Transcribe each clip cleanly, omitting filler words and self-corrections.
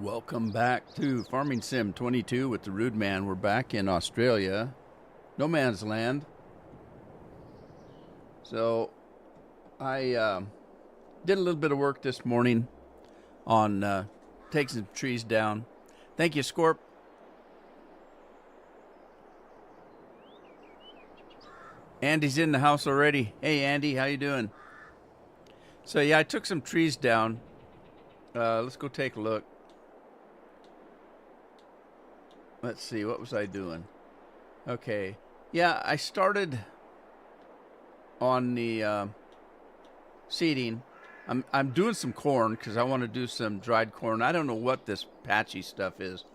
Welcome back to Farming Sim 22 with the Rude Man. We're back in Australia, no man's land. So I did a little bit of work this morning on taking some trees down. Thank you, Scorp. Andy's in the house already. Hey, Andy, how you doing? So yeah, I took some trees down. Let's go take a look. Let's see, what was I doing? Okay. Yeah, I started on the seeding. I'm doing some corn because I want to do some dried corn. I don't know what this patchy stuff is.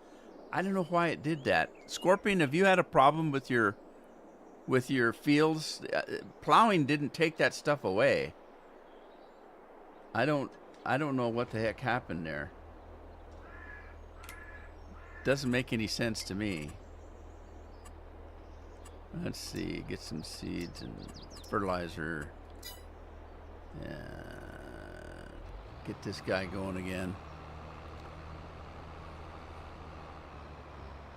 I don't know why it did that. Scorpion, have you had a problem with your fields? Plowing didn't take that stuff away. I don't know what the heck happened there. Doesn't make any sense to me. Let's see, get some seeds and fertilizer. Yeah. Get this guy going again.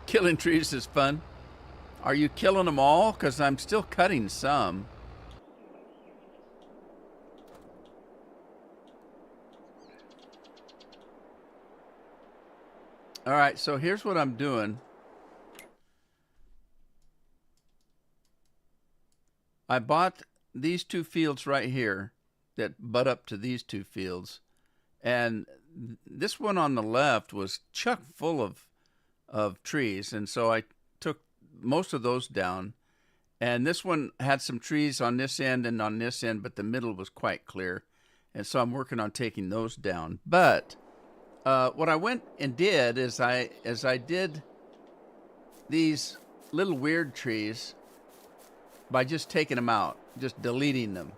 Killing trees is fun. Are you killing them all? Because I'm still cutting some. All right, so here's what I'm doing. I bought these two fields right here that butt up to these two fields. And this one on the left was chock full of trees. And so I took most of those down. And this one had some trees on this end and on this end, but the middle was quite clear. And so I'm working on taking those down. But what I went and did is I did these little weird trees by just taking them out, just deleting them,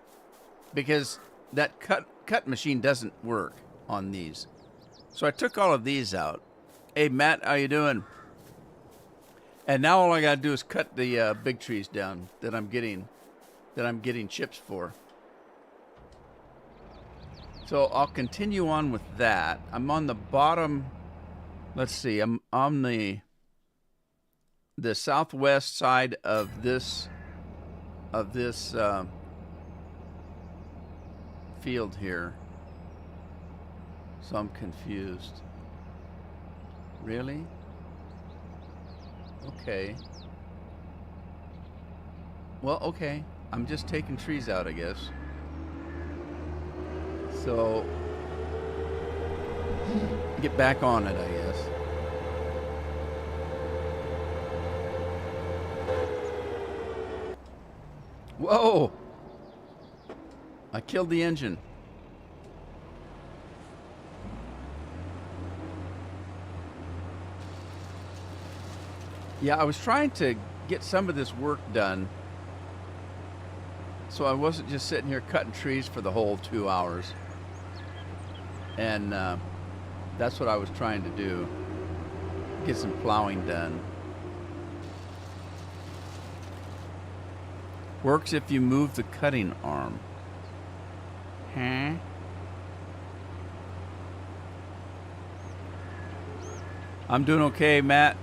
because that cut machine doesn't work on these. So I took all of these out. Hey Matt, how you doing? And now all I gotta do is cut the big trees down that I'm getting chips for. So I'll continue on with that. I'm on the bottom. Let's see. I'm on the southwest side of this field here. So I'm confused. Really? Okay. Well, okay. I'm just taking trees out, I guess. So, get back on it, I guess. Whoa! I killed the engine. Yeah, I was trying to get some of this work done, so I wasn't just sitting here cutting trees for the whole 2 hours. And that's what I was trying to do. Get some plowing done. Works if you move the cutting arm. Huh? I'm doing okay, Matt.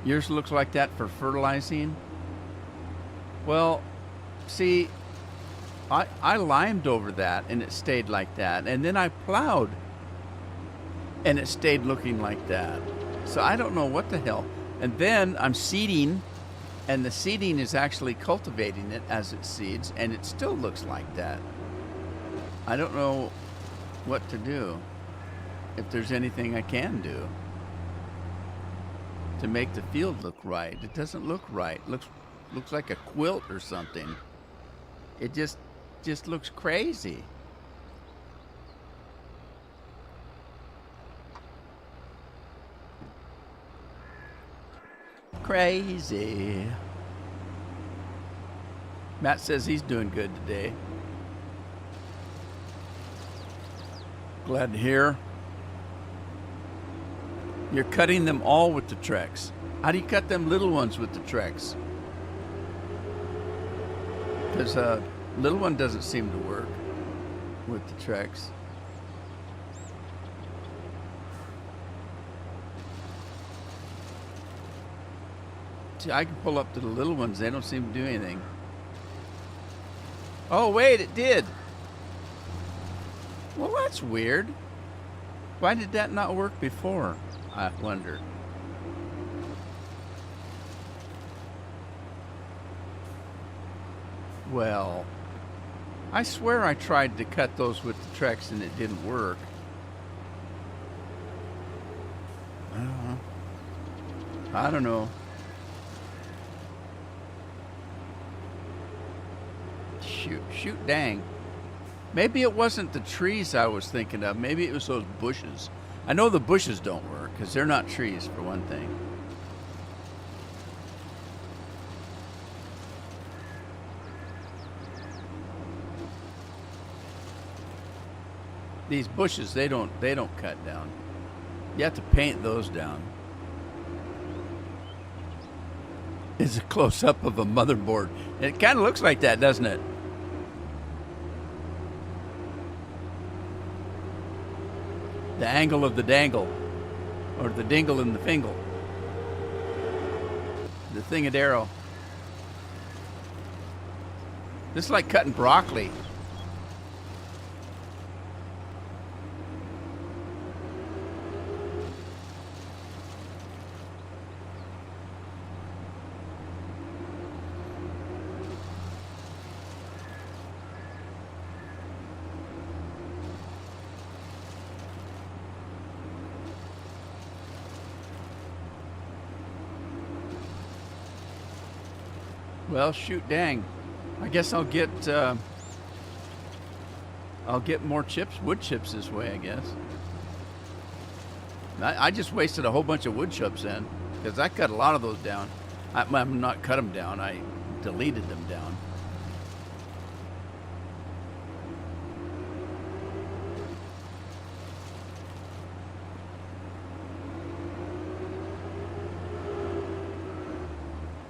Yours looks like that for fertilizing. Well, see, I limed over that and it stayed like that. And then I plowed and it stayed looking like that. So I don't know what the hell. And then I'm seeding, and the seeding is actually cultivating it as it seeds, and it still looks like that. I don't know what to do, if there's anything I can do to make the field look right. It doesn't look right. Looks like a quilt or something. It just looks crazy. Crazy. Matt says he's doing good today. Glad to hear. You're cutting them all with the Trex. How do you cut them little ones with the Trex? Because little one doesn't seem to work. with the Trex. See, I can pull up to the little ones. They don't seem to do anything. Oh, wait, it did. Well, that's weird. Why did that not work before? I wonder. Well, I swear I tried to cut those with the Trex and it didn't work. I don't know. Shoot, dang. Maybe it wasn't the trees I was thinking of. Maybe it was those bushes. I know the bushes don't work because they're not trees, for one thing. These bushes, they don't cut down. You have to paint those down. It's a close-up of a motherboard. It kind of looks like that, doesn't it? The angle of the dangle, or the dingle and the fingle. The thingadero. This is like cutting broccoli. Well, shoot, dang. I guess I'll get more chips, wood chips this way, I guess. I just wasted a whole bunch of wood chips then, because I cut a lot of those down. I'm not cut them down, I deleted them down.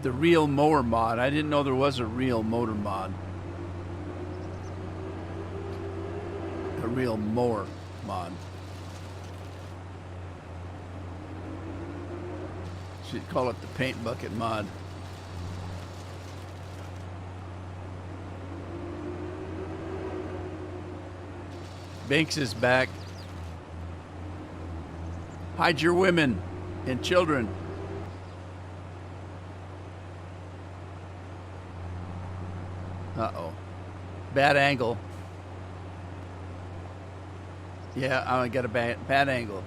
The real mower mod. I didn't know there was a real motor mod. A real mower mod. Should call it the paint bucket mod. Banks is back. Hide your women and children. Uh-oh. Bad angle. Yeah, I got a bad angle.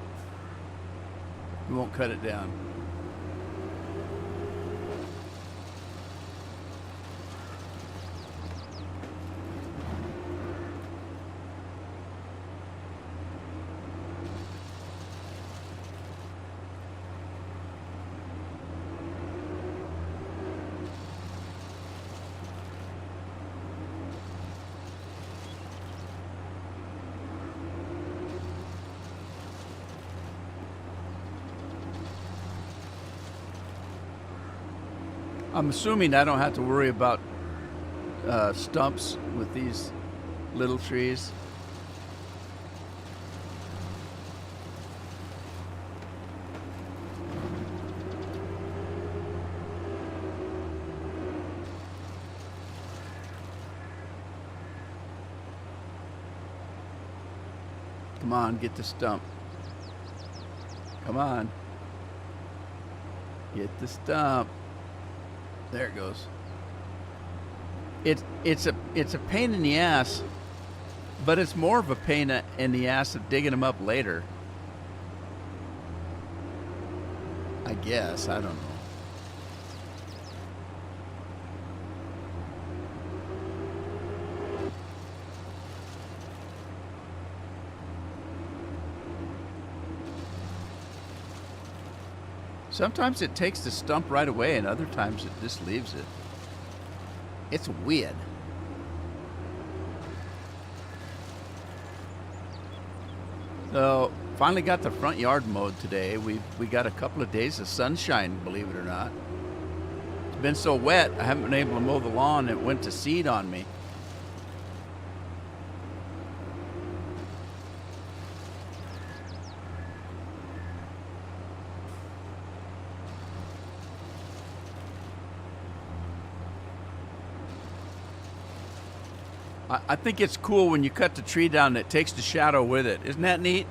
We won't cut it down. I'm assuming I don't have to worry about stumps with these little trees. Come on, get the stump. Come on. Get the stump. There it goes. It's a pain in the ass, but it's more of a pain in the ass of digging them up later. I guess, I don't know. Sometimes it takes the stump right away, and other times it just leaves it. It's weird. So, finally got the front yard mowed today. We got a couple of days of sunshine, believe it or not. It's been so wet, I haven't been able to mow the lawn. It went to seed on me. I think it's cool when you cut the tree down that takes the shadow with it. Isn't that neat?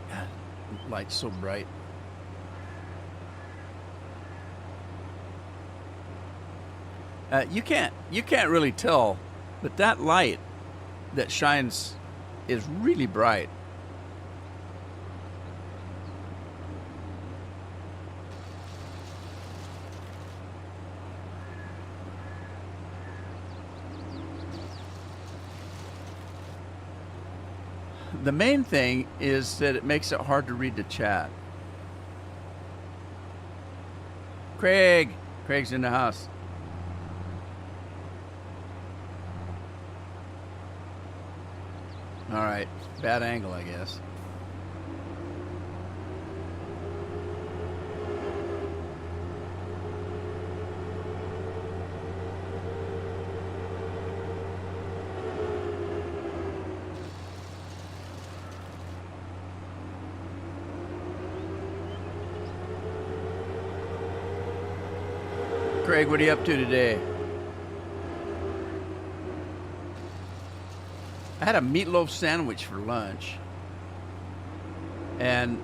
God, light's so bright. You can't really tell, but that light that shines is really bright. The main thing is that it makes it hard to read the chat. Craig's in the house. All right, bad angle, I guess. Craig, what are you up to today? I had a meatloaf sandwich for lunch, and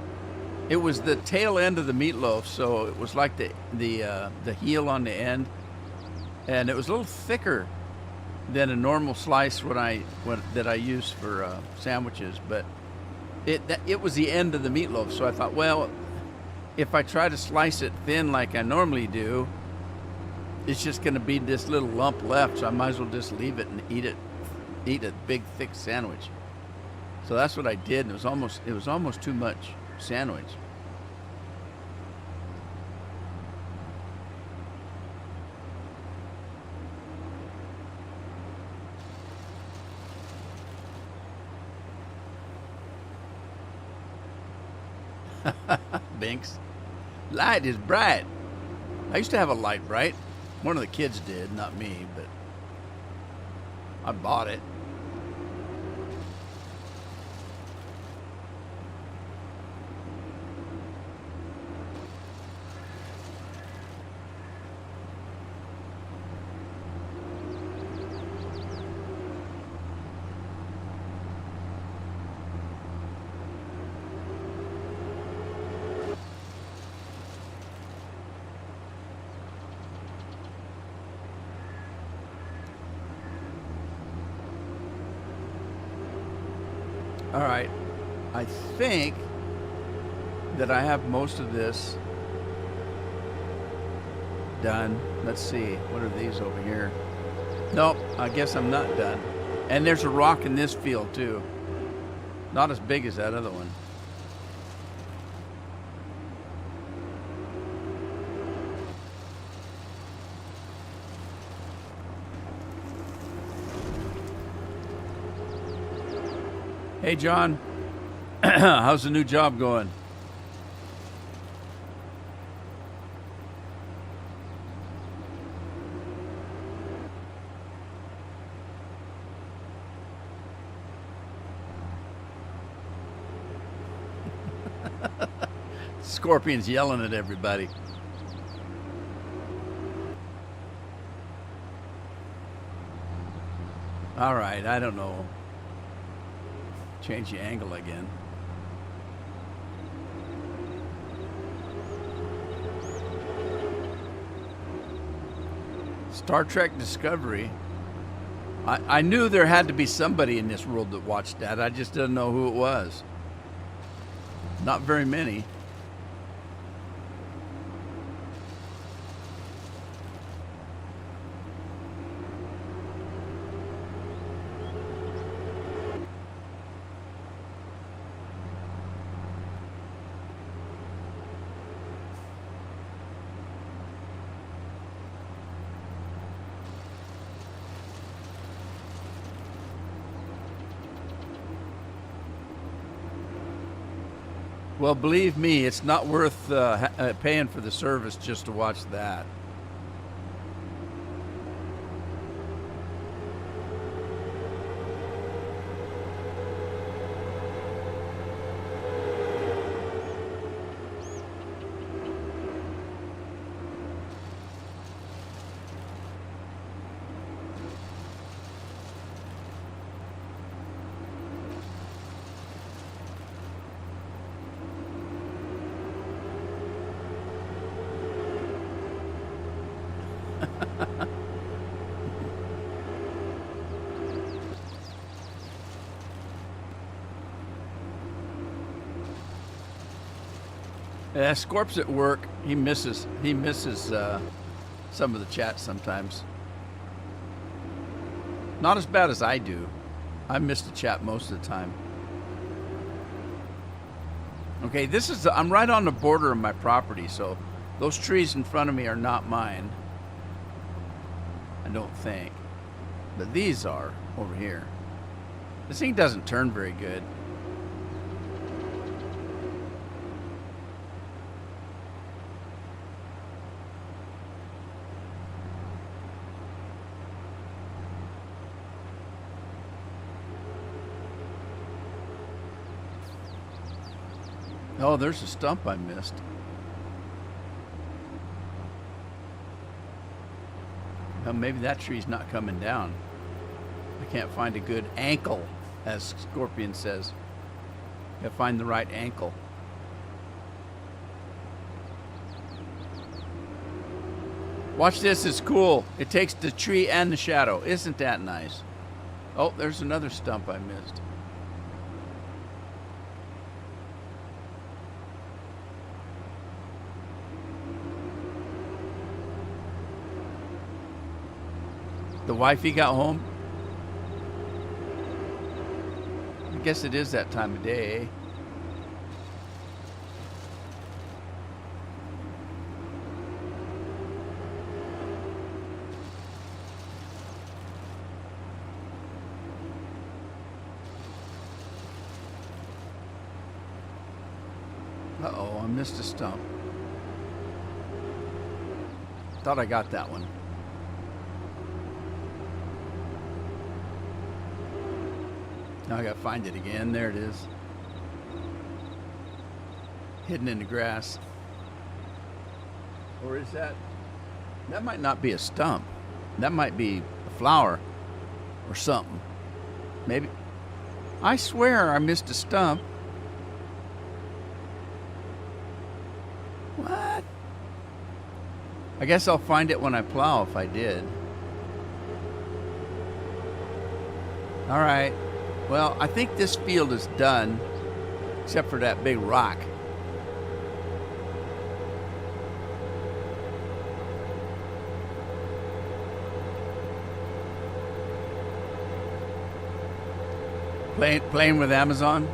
it was the tail end of the meatloaf, so it was like the heel on the end, and it was a little thicker than a normal slice that I use for sandwiches. But it was the end of the meatloaf, so I thought, well, if I try to slice it thin like I normally do, it's just going to be this little lump left, so I might as well just leave it and eat a big thick sandwich. So that's what I did, and it was almost too much sandwich. Binks, light is bright. I used to have a light bright. One of the kids did, not me, but I bought it. All right, I think that I have most of this done. Let's see, what are these over here? Nope, I guess I'm not done. And there's a rock in this field too. Not as big as that other one. Hey, John, how's the new job going? Scorpion's yelling at everybody. All right, I don't know. Change the angle again. Star Trek Discovery. I knew there had to be somebody in this world that watched that. I just didn't know who it was. Not very many. Well, believe me, it's not worth paying for the service just to watch that. Yeah, Scorp's at work. He misses some of the chat sometimes. Not as bad as I do. I miss the chat most of the time. Okay, I'm right on the border of my property, so those trees in front of me are not mine. I don't think. But these are over here. This thing doesn't turn very good. Oh, there's a stump I missed. Well, maybe that tree's not coming down. I can't find a good ankle, as Scorpion says. You gotta find the right ankle. Watch this, it's cool. It takes the tree and the shadow. Isn't that nice? Oh, there's another stump I missed. The wifey got home? I guess it is that time of day, eh? Uh-oh, I missed a stump. Thought I got that one. Now I gotta find it again. There it is. Hidden in the grass. Or is that... That might not be a stump. That might be a flower or something. Maybe... I swear I missed a stump. What? I guess I'll find it when I plow if I did. All right. Well, I think this field is done, except for that big rock. Playing with Amazon?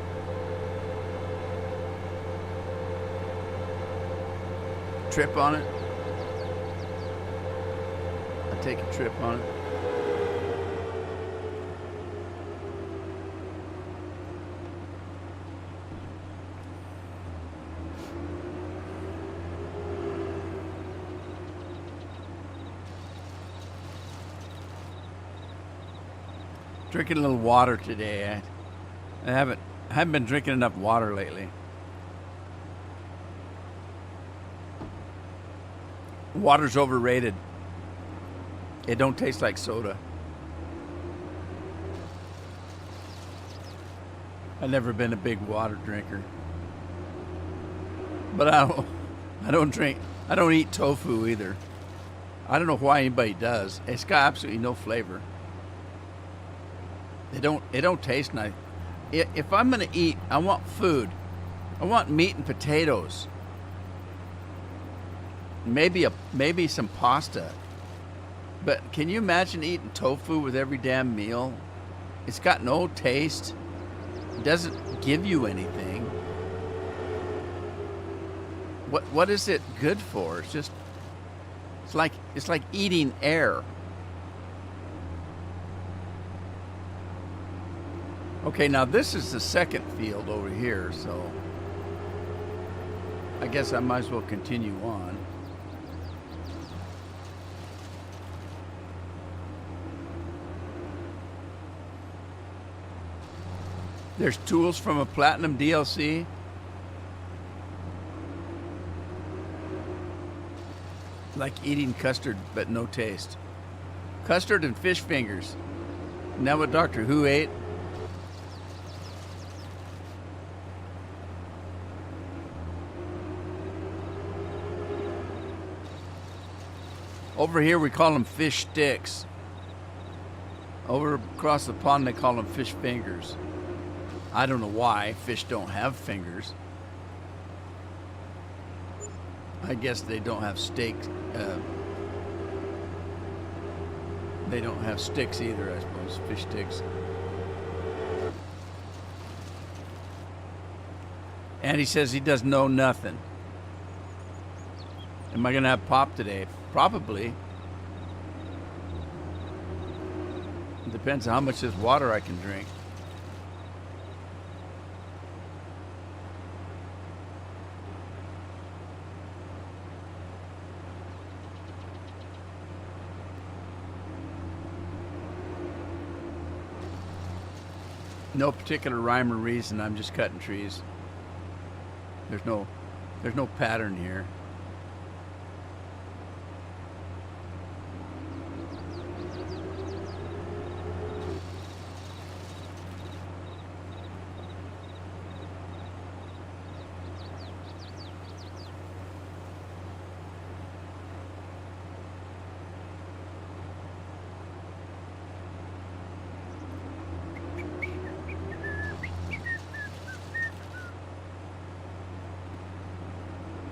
Trip on it? I take a trip on it. Drinking a little water today. I haven't been drinking enough water lately. Water's overrated. It don't taste like soda. I've never been a big water drinker. But I don't eat tofu either. I don't know why anybody does. It's got absolutely no flavor. It don't taste nice. If I'm gonna eat, I want food. I want meat and potatoes. Maybe some pasta. But can you imagine eating tofu with every damn meal? It's got no taste. It doesn't give you anything. What is it good for? It's like eating air. Okay, now this is the second field over here, so I guess I might as well continue on. There's tools from a Platinum DLC. Like eating custard, but no taste. Custard and fish fingers. Isn't that what Doctor Who ate? Over here we call them fish sticks. Over across the pond they call them fish fingers. I don't know why. Fish don't have fingers. I guess they don't have steaks. They don't have sticks either, I suppose. Fish sticks. And he says he doesn't know nothing. Am I going to have pop today? Probably. It depends on how much of this water I can drink. No particular rhyme or reason. I'm just cutting trees. There's no pattern here.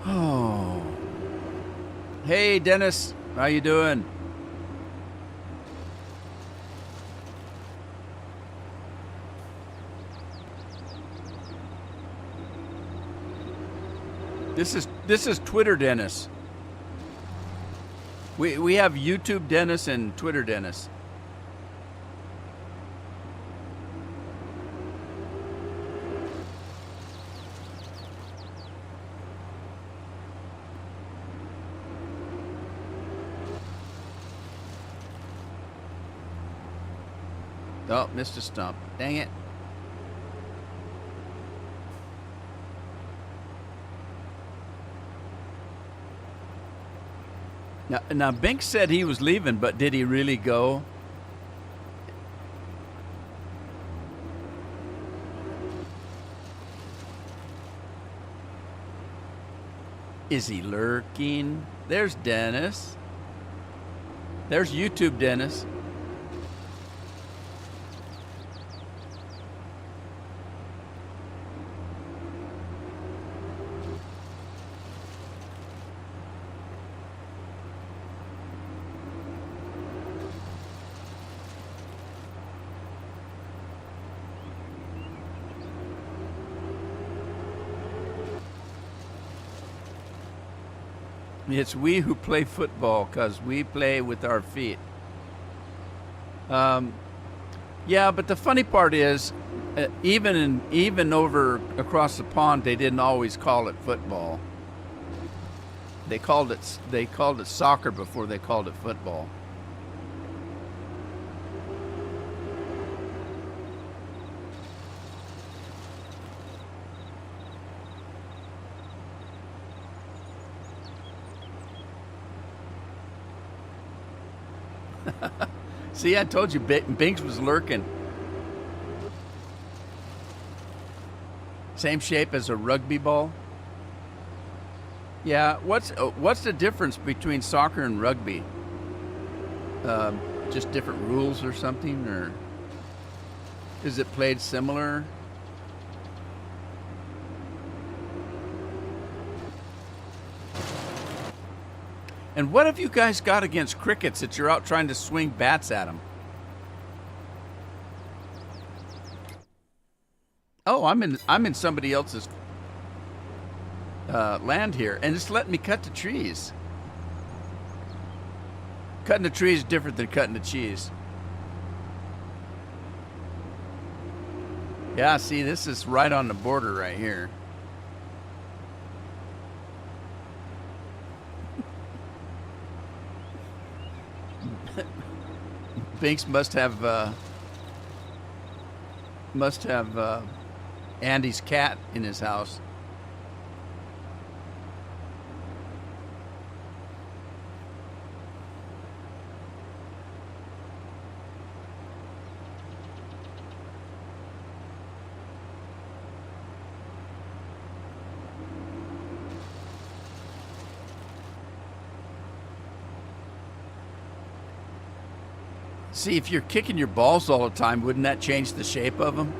Oh. Hey, Dennis. How you doing? This is Twitter Dennis. We have YouTube Dennis and Twitter Dennis. Oh, missed a stump. Dang it. Now Bink said he was leaving, but did he really go? Is he lurking? There's Dennis. There's YouTube Dennis. It's we who play football because we play with our feet. Yeah, but the funny part is, even over across the pond, they didn't always call it football. They called it soccer before they called it football. See, I told you Binks was lurking. Same shape as a rugby ball. Yeah, what's the difference between soccer and rugby? Just different rules or something, or is it played similar? And what have you guys got against crickets that you're out trying to swing bats at them? Oh, I'm in somebody else's land here, and it's letting me cut the trees. Cutting the trees is different than cutting the cheese. Yeah, see, this is right on the border right here. Binks must have Andy's cat in his house. See, if you're kicking your balls all the time, wouldn't that change the shape of them?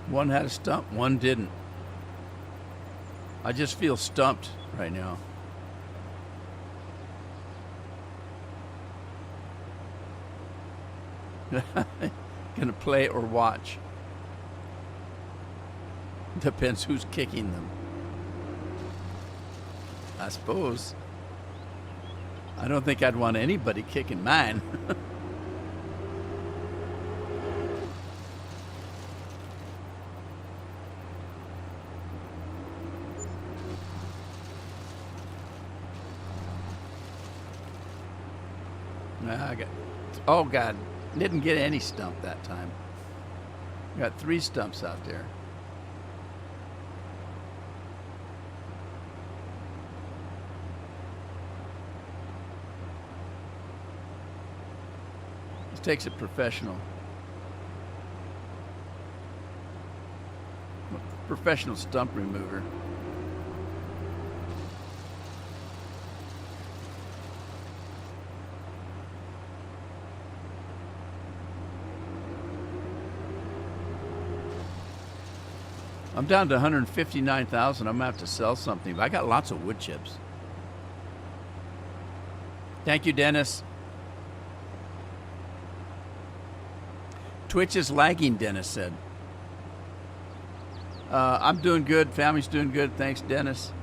One had a stump, one didn't. I just feel stumped right now. Gonna play or watch. Depends who's kicking them. I suppose. I don't think I'd want anybody kicking mine. Oh God, didn't get any stump that time. Got 3 stumps out there. This takes a professional. Professional stump remover. I'm down to 159,000. I'm gonna have to sell something, but I got lots of wood chips. Thank you, Dennis. Twitch is lagging, Dennis said. I'm doing good. Family's doing good. Thanks, Dennis.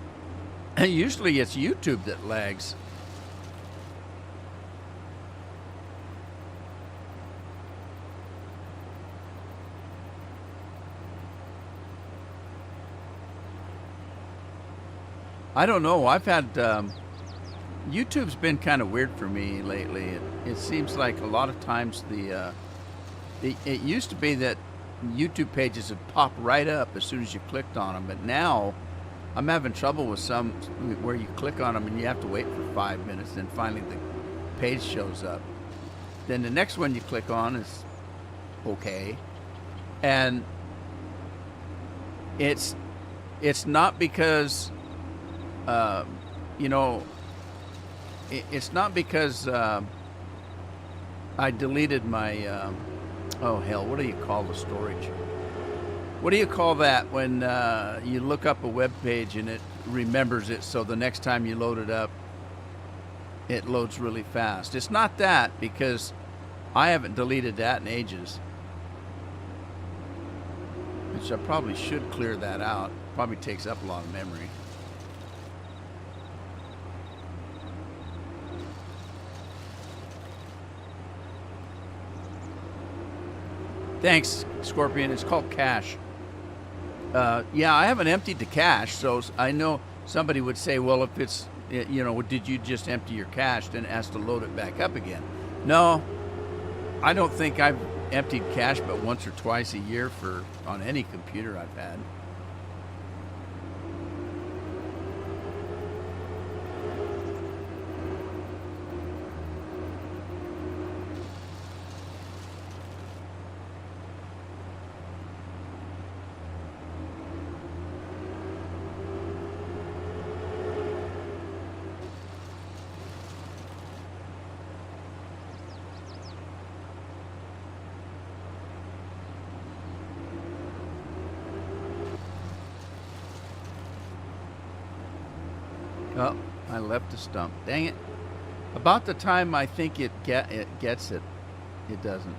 Usually it's YouTube that lags. I don't know. I've had YouTube's been kind of weird for me lately. It seems like a lot of times it used to be that YouTube pages would pop right up as soon as you clicked on them, but now I'm having trouble with some where you click on them and you have to wait for 5 minutes, then finally the page shows up. Then the next one you click on is okay, and it's not because it's not because I deleted my oh hell, what do you call the storage? What do you call that when you look up a web page and it remembers it, so the next time you load it up it loads really fast? It's not that, because I haven't deleted that in ages, which I probably should clear that out. Probably takes up a lot of memory. Thanks, Scorpion. It's called cache. Yeah, I haven't emptied the cache, so I know somebody would say, well, if it's, did you just empty your cache, then it has to load it back up again. No, I don't think I've emptied cache but once or twice a year on any computer I've had. Oh, I left a stump. Dang it. About the time I think it gets it, it doesn't.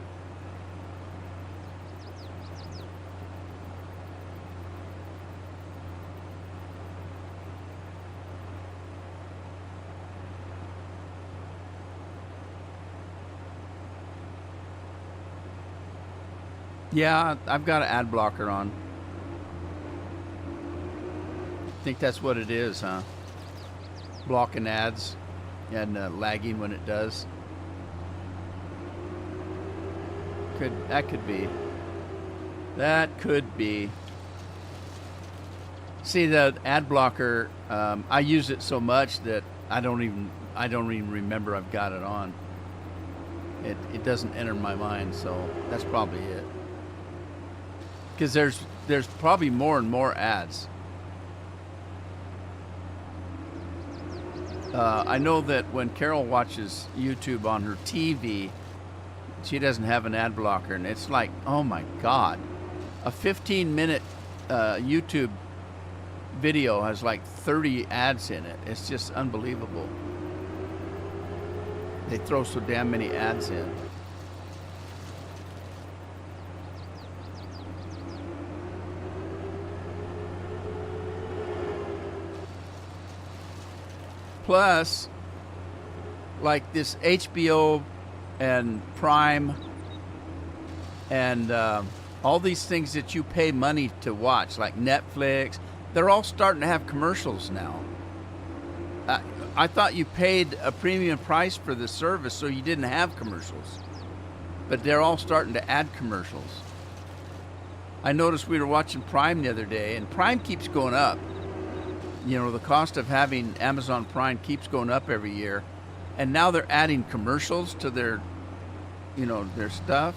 Yeah, I've got an ad blocker on. I think that's what it is, huh? Blocking ads and lagging when it does. That could be. That could be. See, the ad blocker, I use it so much that I don't even remember I've got it on. It doesn't enter my mind, so that's probably it. Because there's probably more and more ads. I know that when Carol watches YouTube on her TV, she doesn't have an ad blocker, and it's like, oh my God, a 15-minute YouTube video has like 30 ads in it. It's just unbelievable. They throw so damn many ads in. Plus, like this HBO and Prime and all these things that you pay money to watch, like Netflix, they're all starting to have commercials now. I thought you paid a premium price for the service so you didn't have commercials. But they're all starting to add commercials. I noticed we were watching Prime the other day, and Prime keeps going up. You know, the cost of having Amazon Prime keeps going up every year. And now they're adding commercials to their, you know, their stuff.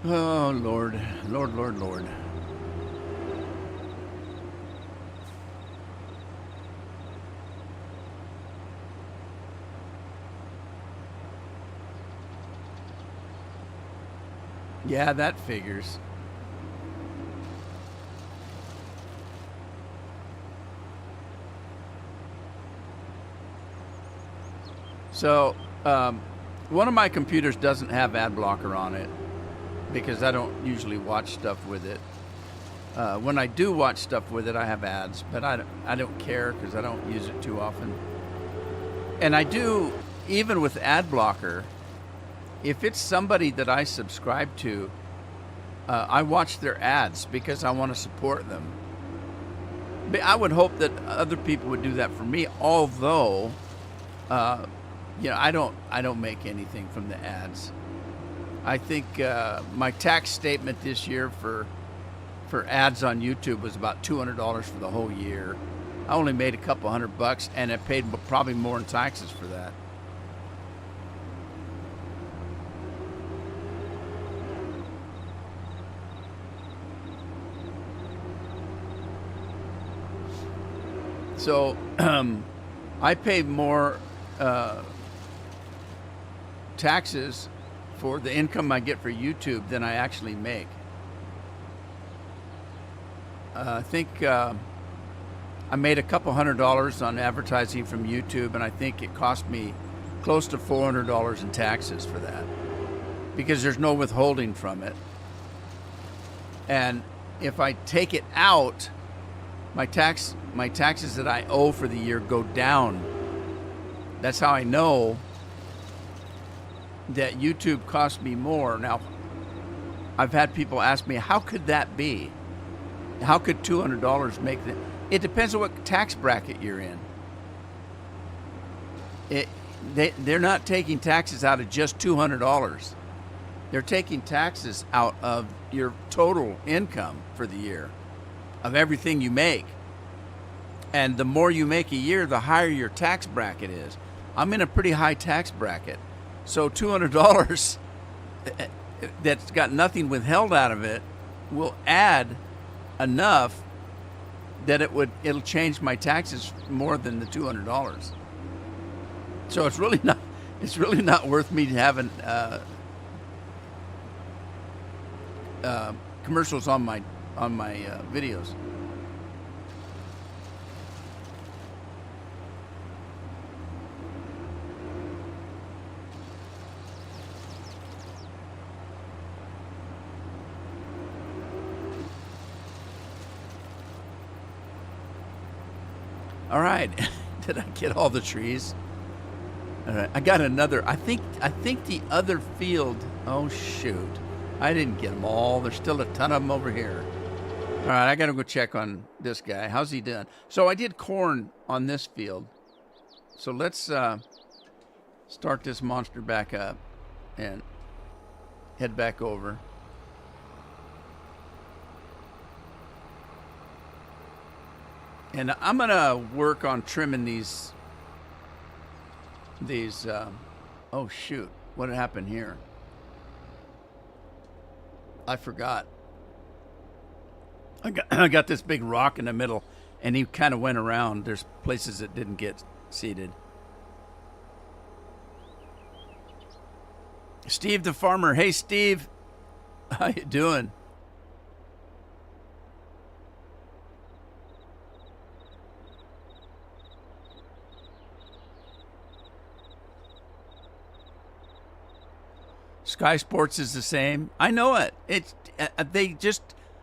Oh, Lord, Lord, Lord, Lord. Yeah, that figures. So, one of my computers doesn't have ad blocker on it because I don't usually watch stuff with it. When I do watch stuff with it, I have ads, but I don't care because I don't use it too often. And I do, even with ad blocker, if it's somebody that I subscribe to, I watch their ads because I want to support them. But I would hope that other people would do that for me, although, you know, I don't make anything from the ads. I think my tax statement this year for ads on YouTube was about $200 for the whole year. I only made a couple $100, and I paid probably more in taxes for that. So I pay more taxes for the income I get for YouTube than I actually make. I think I made a couple $100 on advertising from YouTube, and I think it cost me close to $400 in taxes for that because there's no withholding from it. And if I take it out, my taxes that I owe for the year go down. That's how I know that YouTube cost me more. Now, I've had people ask me, how could that be? How could $200 make that? It depends on what tax bracket you're in. They're not taking taxes out of just $200. They're taking taxes out of your total income for the year, of everything you make. And the more you make a year, the higher your tax bracket is. I'm in a pretty high tax bracket. So $200 that's got nothing withheld out of it will add enough that it'll change my taxes more than the $200. So it's really not worth me having commercials on my videos. All right, did I get all the trees? All right, I got another. I think the other field. Oh shoot, I didn't get them all. There's still a ton of them over here. All right, I gotta go check on this guy. How's he doing? So I did corn on this field. So let's start this monster back up and head back over. And I'm gonna work on trimming these. Oh shoot! What happened here? I forgot. I got this big rock in the middle, and he kind of went around. There's places that didn't get seeded. Steve the farmer. Hey Steve, how you doing? Sky Sports is the same. I know it. It's they just.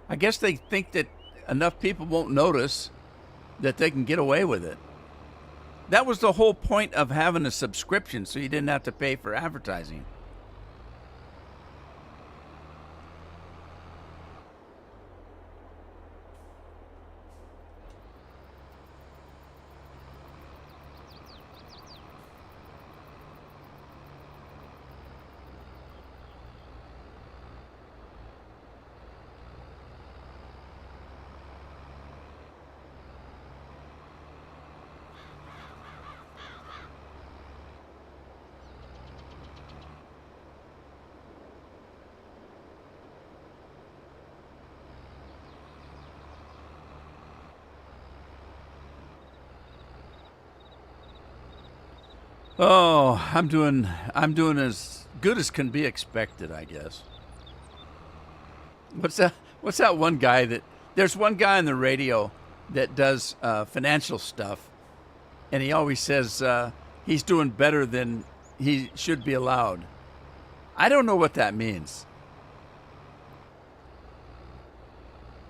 I guess they think that enough people won't notice that they can get away with it. That was the whole point of having a subscription, so you didn't have to pay for advertising. Oh, I'm doing as good as can be expected, I guess. What's that one guy that there's one guy on the radio that does financial stuff, and he always says he's doing better than he should be allowed. I don't know what that means.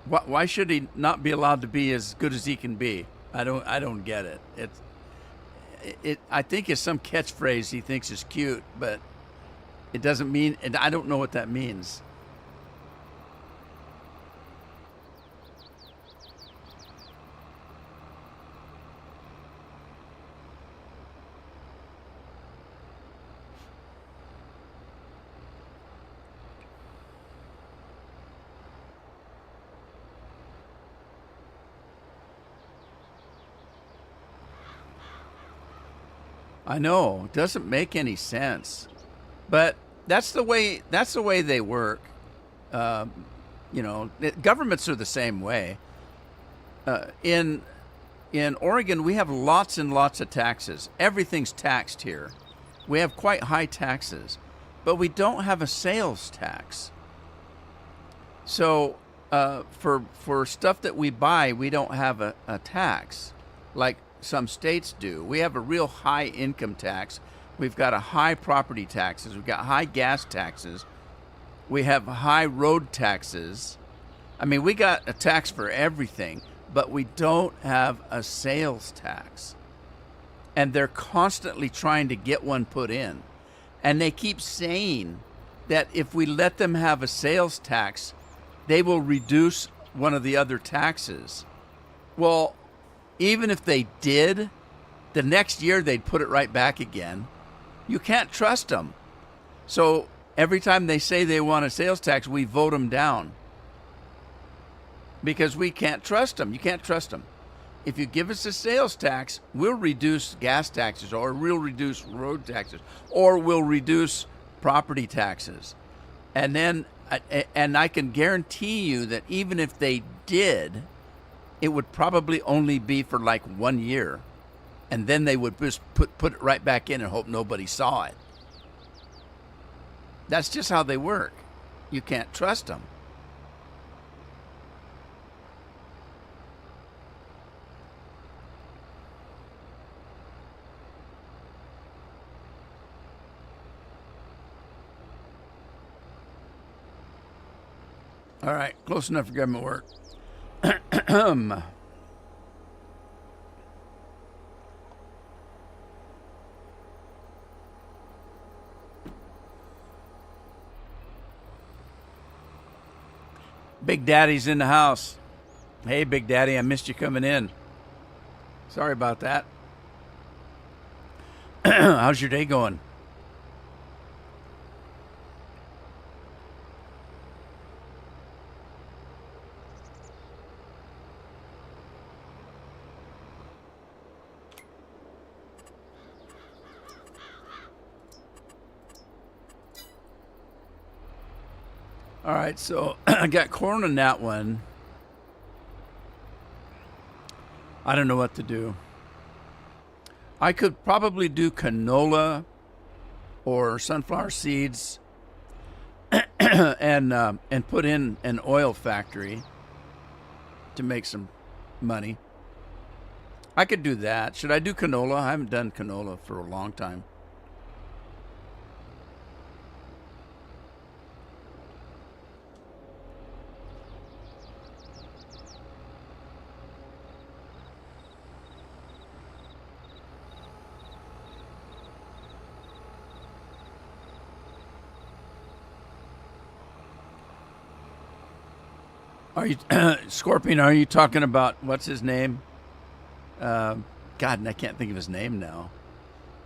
Why should he not be allowed to be as good as he can be? I don't get it. I think it's some catchphrase he thinks is cute, but it doesn't mean, and I don't know what that means. I know, it doesn't make any sense, but that's the way they work. Governments are the same way. In Oregon, we have lots and lots of taxes. Everything's taxed here. We have quite high taxes, but we don't have a sales tax. So for stuff that we buy, we don't have a tax like some states do. We have a real high income tax. We've got a high property taxes. We've got high gas taxes. We have high road taxes. I mean, we got a tax for everything, but we don't have a sales tax. And they're constantly trying to get one put in. And they keep saying that if we let them have a sales tax, they will reduce one of the other taxes. Well, even if they did, the next year they'd put it right back again. You can't trust them. So every time they say they want a sales tax, we vote them down. Because we can't trust them. You can't trust them. If you give us a sales tax, we'll reduce gas taxes, or we'll reduce road taxes, or we'll reduce property taxes. And I can guarantee you that even if they did, it would probably only be for like 1 year, and then they would just put it right back in and hope nobody saw it. That's just how they work. You can't trust them. All right, close enough for government work. Big Daddy's in the house. Hey, Big Daddy, I missed you coming in. Sorry about that. How's your day going? All right, so I got corn on that one. I don't know what to do. I could probably do canola or sunflower seeds and put in an oil factory to make some money. I could do that. Should I do canola? I haven't done canola for a long time. Are you, Scorpion, are you talking about, what's his name? God, and I can't think of his name now.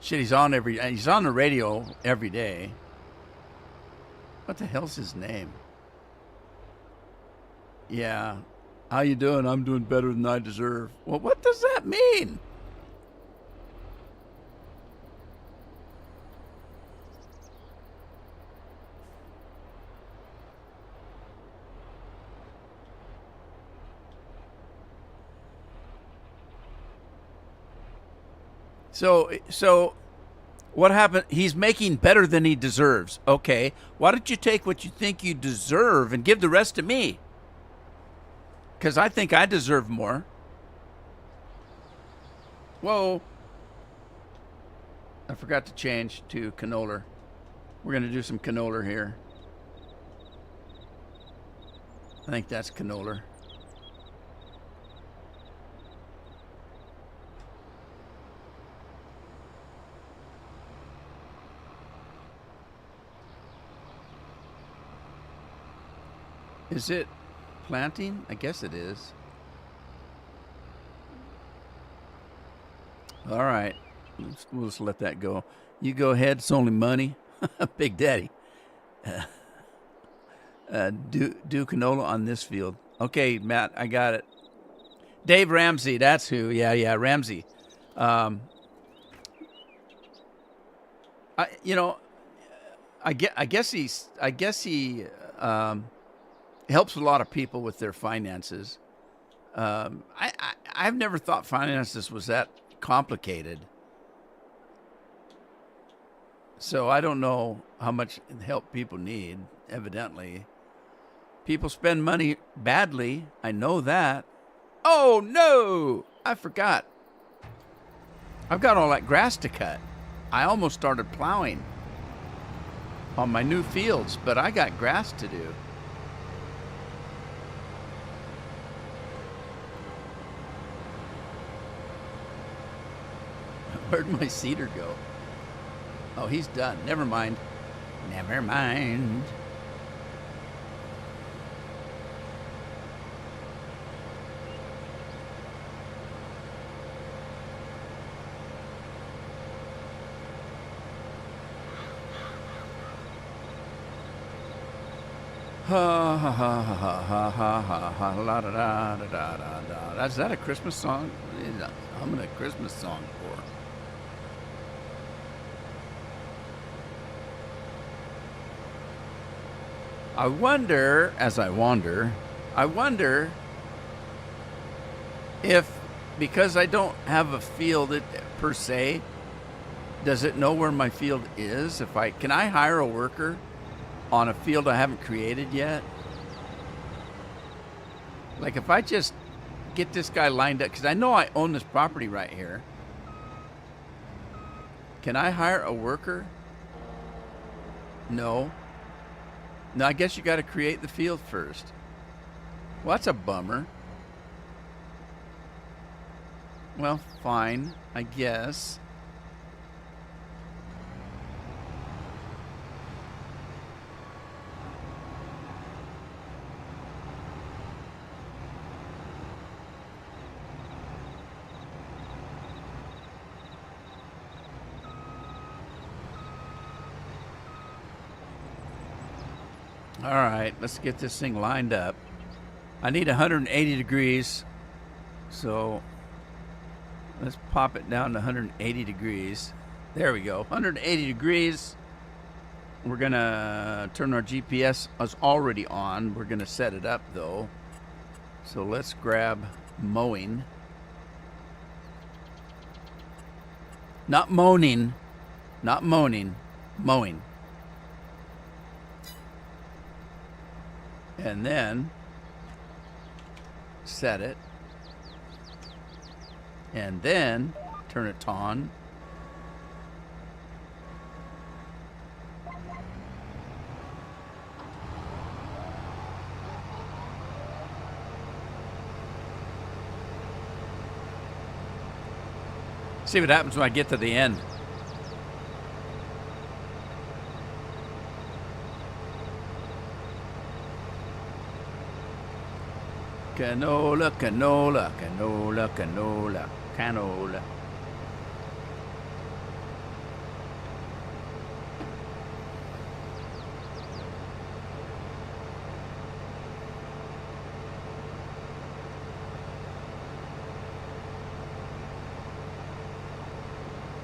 Shit, he's on the radio every day. What the hell's his name? Yeah. How you doing? I'm doing better than I deserve. Well, what does that mean? So what happened? He's making better than he deserves. Okay. Why don't you take what you think you deserve and give the rest to me? Because I think I deserve more. Whoa. I forgot to change to canola. We're going to do some canola here. I think that's canola. Is it planting? I guess it is. All right. We'll just let that go. You go ahead. It's only money. Big Daddy. Do canola on this field. Okay, Matt, I got it. Dave Ramsey, that's who. Yeah, Ramsey. I guess he helps a lot of people with their finances. I've never thought finances was that complicated. So I don't know how much help people need. Evidently, people spend money badly. I know that. Oh no, I forgot. I've got all that grass to cut. I almost started plowing on my new fields, but I got grass to do. Where'd my cedar go? Oh, he's done. Never mind. Never mind. Ha ha ha ha ha ha ha ha la da da da da da da. Is that a Christmas song? I'm in a Christmas song for. I wonder if, because I don't have a field per se, does it know where my field is? Can I hire a worker on a field I haven't created yet? Like if I just get this guy lined up, because I know I own this property right here. Can I hire a worker? No. No, I guess you got to create the field first. Well, that's a bummer. Well, fine, I guess. All right, let's get this thing lined up. I need 180 degrees, so let's pop it down to 180 degrees. There we go, 180 degrees. We're gonna turn our GPS is already on. We're gonna set it up though. So let's grab mowing. Not moaning, not moaning, mowing. And then set it. And then turn it on. See what happens when I get to the end. Canola, canola, canola, canola, canola.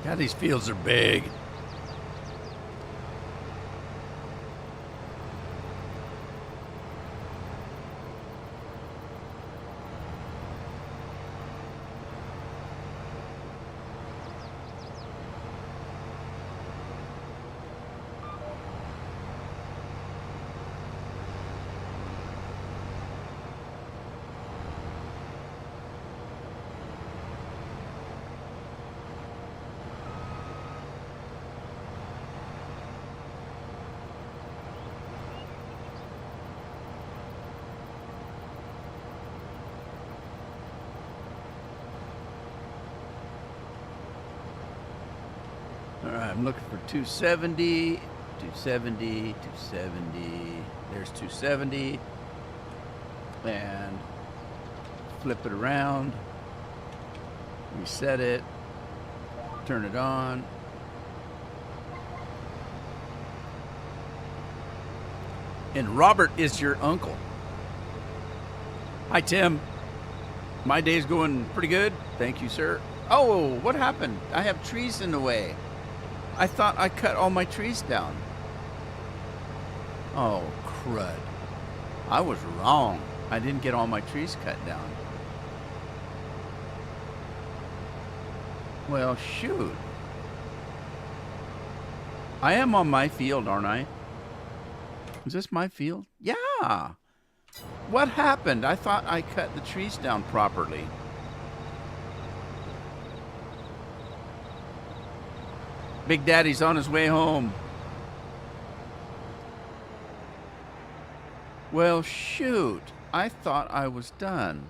God, these fields are big. All right, I'm looking for 270, 270, 270. There's 270. And flip it around. Reset it. Turn it on. And Robert is your uncle. Hi, Tim. My day's going pretty good. Thank you, sir. Oh, what happened? I have trees in the way. I thought I cut all my trees down. Oh, crud. I was wrong. I didn't get all my trees cut down. Well, shoot. I am on my field, aren't I? Is this my field? Yeah. What happened? I thought I cut the trees down properly. Big Daddy's on his way home. Well, shoot. I thought I was done.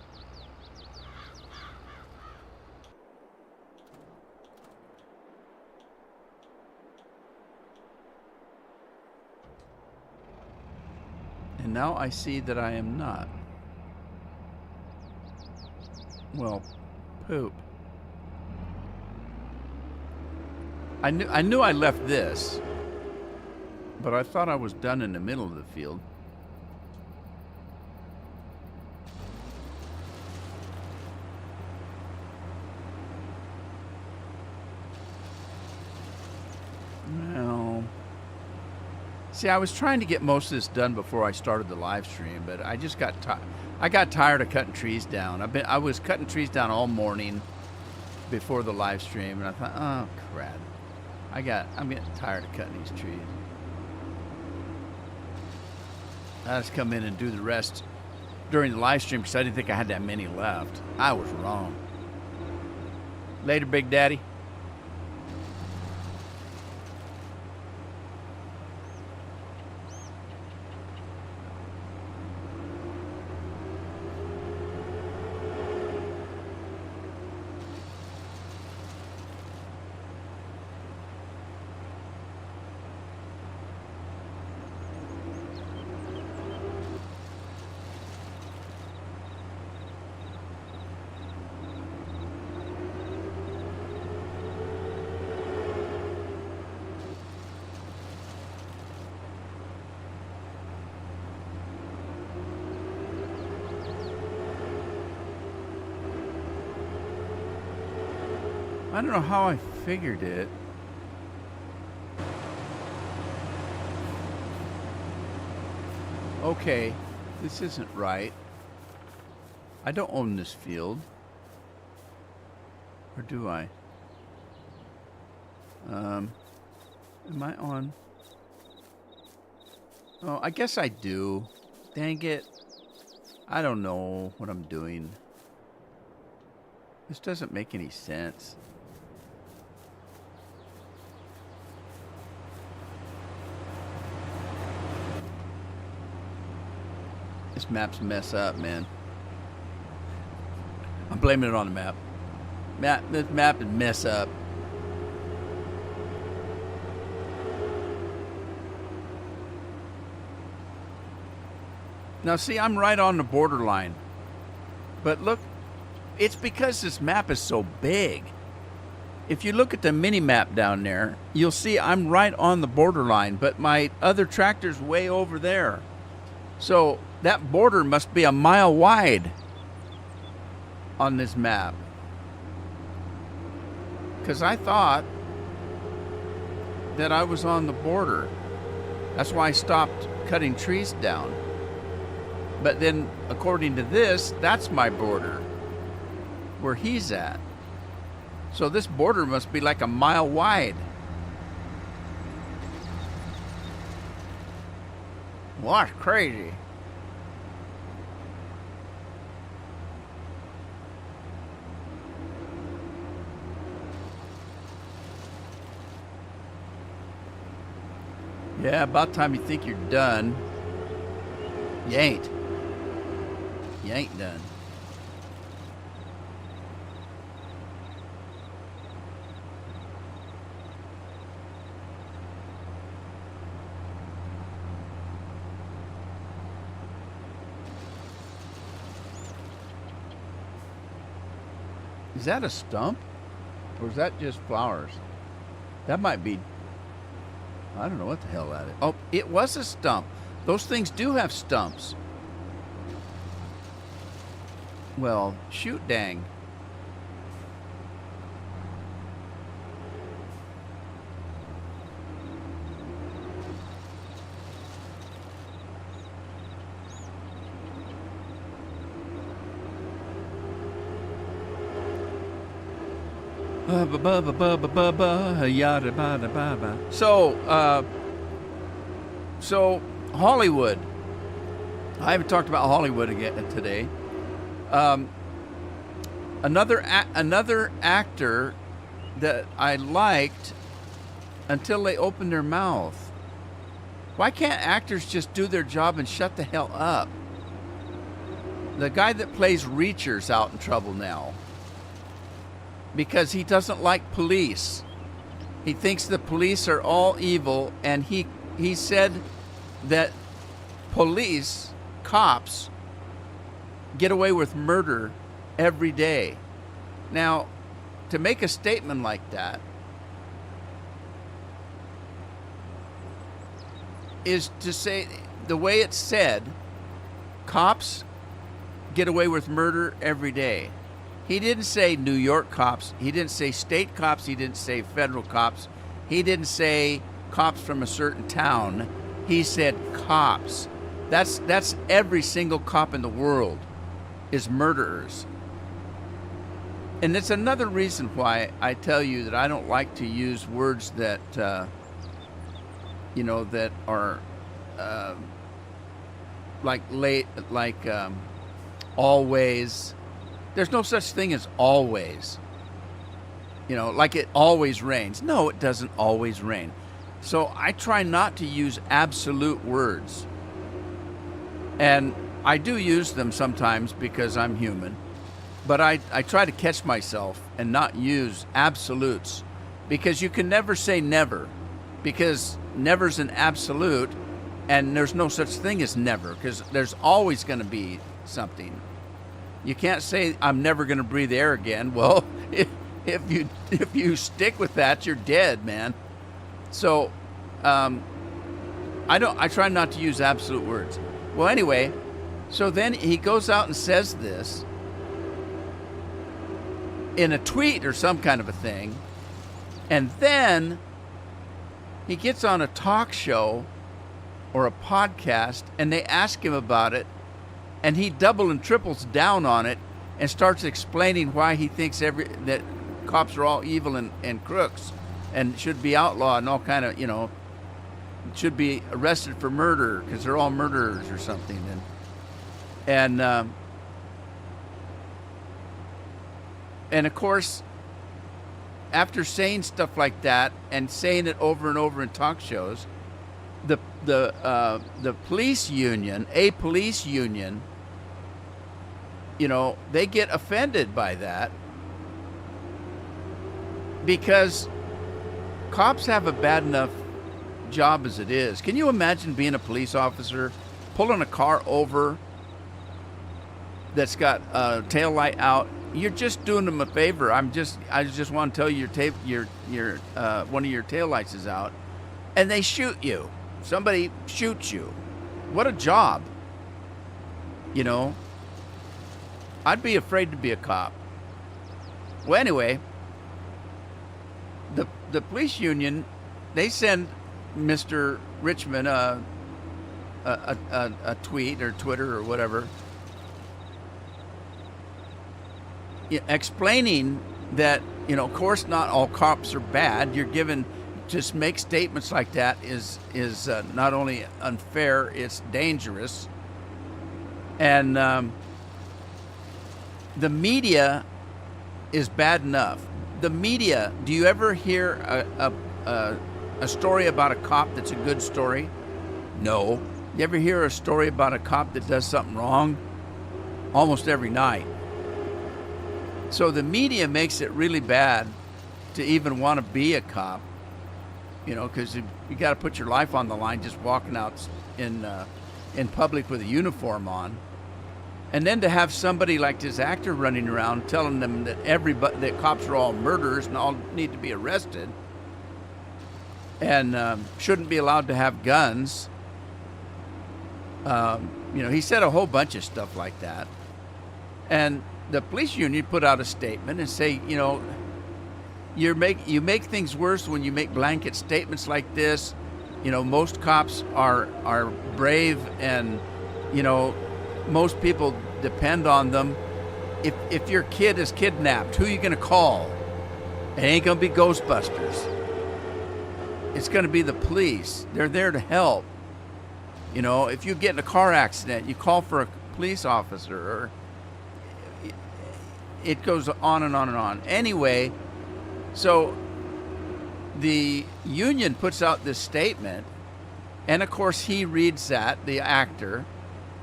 And now I see that I am not. Well, poop. I knew I left this, but I thought I was done in the middle of the field. Well, See, I was trying to get most of this done before I started the live stream, but I just got I got tired of cutting trees down. I was cutting trees down all morning before the live stream, and I thought, oh crap, I'm getting tired of cutting these trees. I just come in and do the rest during the live stream because I didn't think I had that many left. I was wrong. Later, Big Daddy. I don't know how I figured it. Okay, this isn't right. I don't own this field. Or do I? Am I on? Oh, I guess I do. Dang it. I don't know what I'm doing. This doesn't make any sense. This map's a mess up, man. I'm blaming it on the map. This map is mess up. Now see, I'm right on the borderline. But look, it's because this map is so big. If you look at the mini map down there, you'll see I'm right on the borderline, but my other tractor's way over there. So that border must be a mile wide on this map. Because I thought that I was on the border. That's why I stopped cutting trees down. But then, according to this, that's my border, where he's at. So this border must be like a mile wide. Well, that's crazy. Yeah, about time you think you're done. You ain't. You ain't done. Is that a stump? Or is that just flowers? That might be... I don't know what the hell that is. Oh, it was a stump. Those things do have stumps. Well, shoot dang. So Hollywood. I haven't talked about Hollywood again today. Another actor that I liked until they opened their mouth. Why can't actors just do their job and shut the hell up? The guy that plays Reacher's out in trouble now because he doesn't like police. He thinks the police are all evil, and he said that cops get away with murder every day. Now, to make a statement like that is to say, the way it's said, cops get away with murder every day. He didn't say New York cops. He didn't say state cops. He didn't say federal cops. He didn't say cops from a certain town. He said cops. That's every single cop in the world is murderers. And it's another reason why I tell you that I don't like to use words that, that are like always. There's no such thing as always. Like it always rains. No, it doesn't always rain. So I try not to use absolute words. And I do use them sometimes because I'm human. But I try to catch myself and not use absolutes, because you can never say never, because never's an absolute, and there's no such thing as never, because there's always going to be something. You can't say I'm never going to breathe air again. Well, if you stick with that, you're dead, man. So I try not to use absolute words. Well, anyway, so then he goes out and says this in a tweet or some kind of a thing, and then he gets on a talk show or a podcast, and they ask him about it, and he double and triples down on it and starts explaining why he thinks that cops are all evil and crooks and should be outlawed and all kind of, should be arrested for murder because they're all murderers or something. And of course, after saying stuff like that and saying it over and over in talk shows, the police union, they get offended by that, because cops have a bad enough job as it is. Can you imagine being a police officer, pulling a car over that's got a tail light out? You're just doing them a favor. I just want to tell you your one of your taillights is out, and they shoot you. Somebody shoots you. What a job. I'd be afraid to be a cop. Well, anyway, the police union, they send Mr. Richmond a tweet or Twitter or whatever, explaining that, of course not all cops are bad. You're given, just make statements like that is not only unfair, it's dangerous. And the media is bad enough. The media, do you ever hear a story about a cop that's a good story? No. You ever hear a story about a cop that does something wrong? Almost every night. So the media makes it really bad to even want to be a cop, because you got to put your life on the line just walking out in public with a uniform on. And then to have somebody like this actor running around telling them that cops are all murderers and all need to be arrested and shouldn't be allowed to have guns. He said a whole bunch of stuff like that. And the police union put out a statement and say, you make things worse when you make blanket statements like this. Most cops are brave, and most people depend on them. If your kid is kidnapped, who are you going to call? It ain't going to be Ghostbusters. It's going to be the police. They're there to help. If you get in a car accident, you call for a police officer, or it goes on and on and on. Anyway, so the union puts out this statement, and of course he reads that, the actor,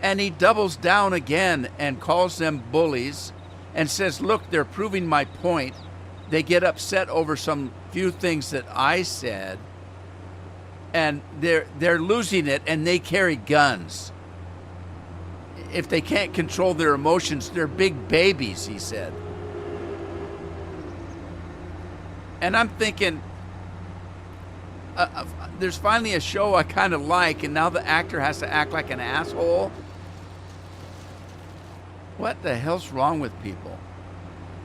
and he doubles down again and calls them bullies and says, look, they're proving my point. They get upset over some few things that I said, and they're losing it, and they carry guns. If they can't control their emotions, they're big babies, he said. And I'm thinking, there's finally a show I kind of like, and now the actor has to act like an asshole. What the hell's wrong with people?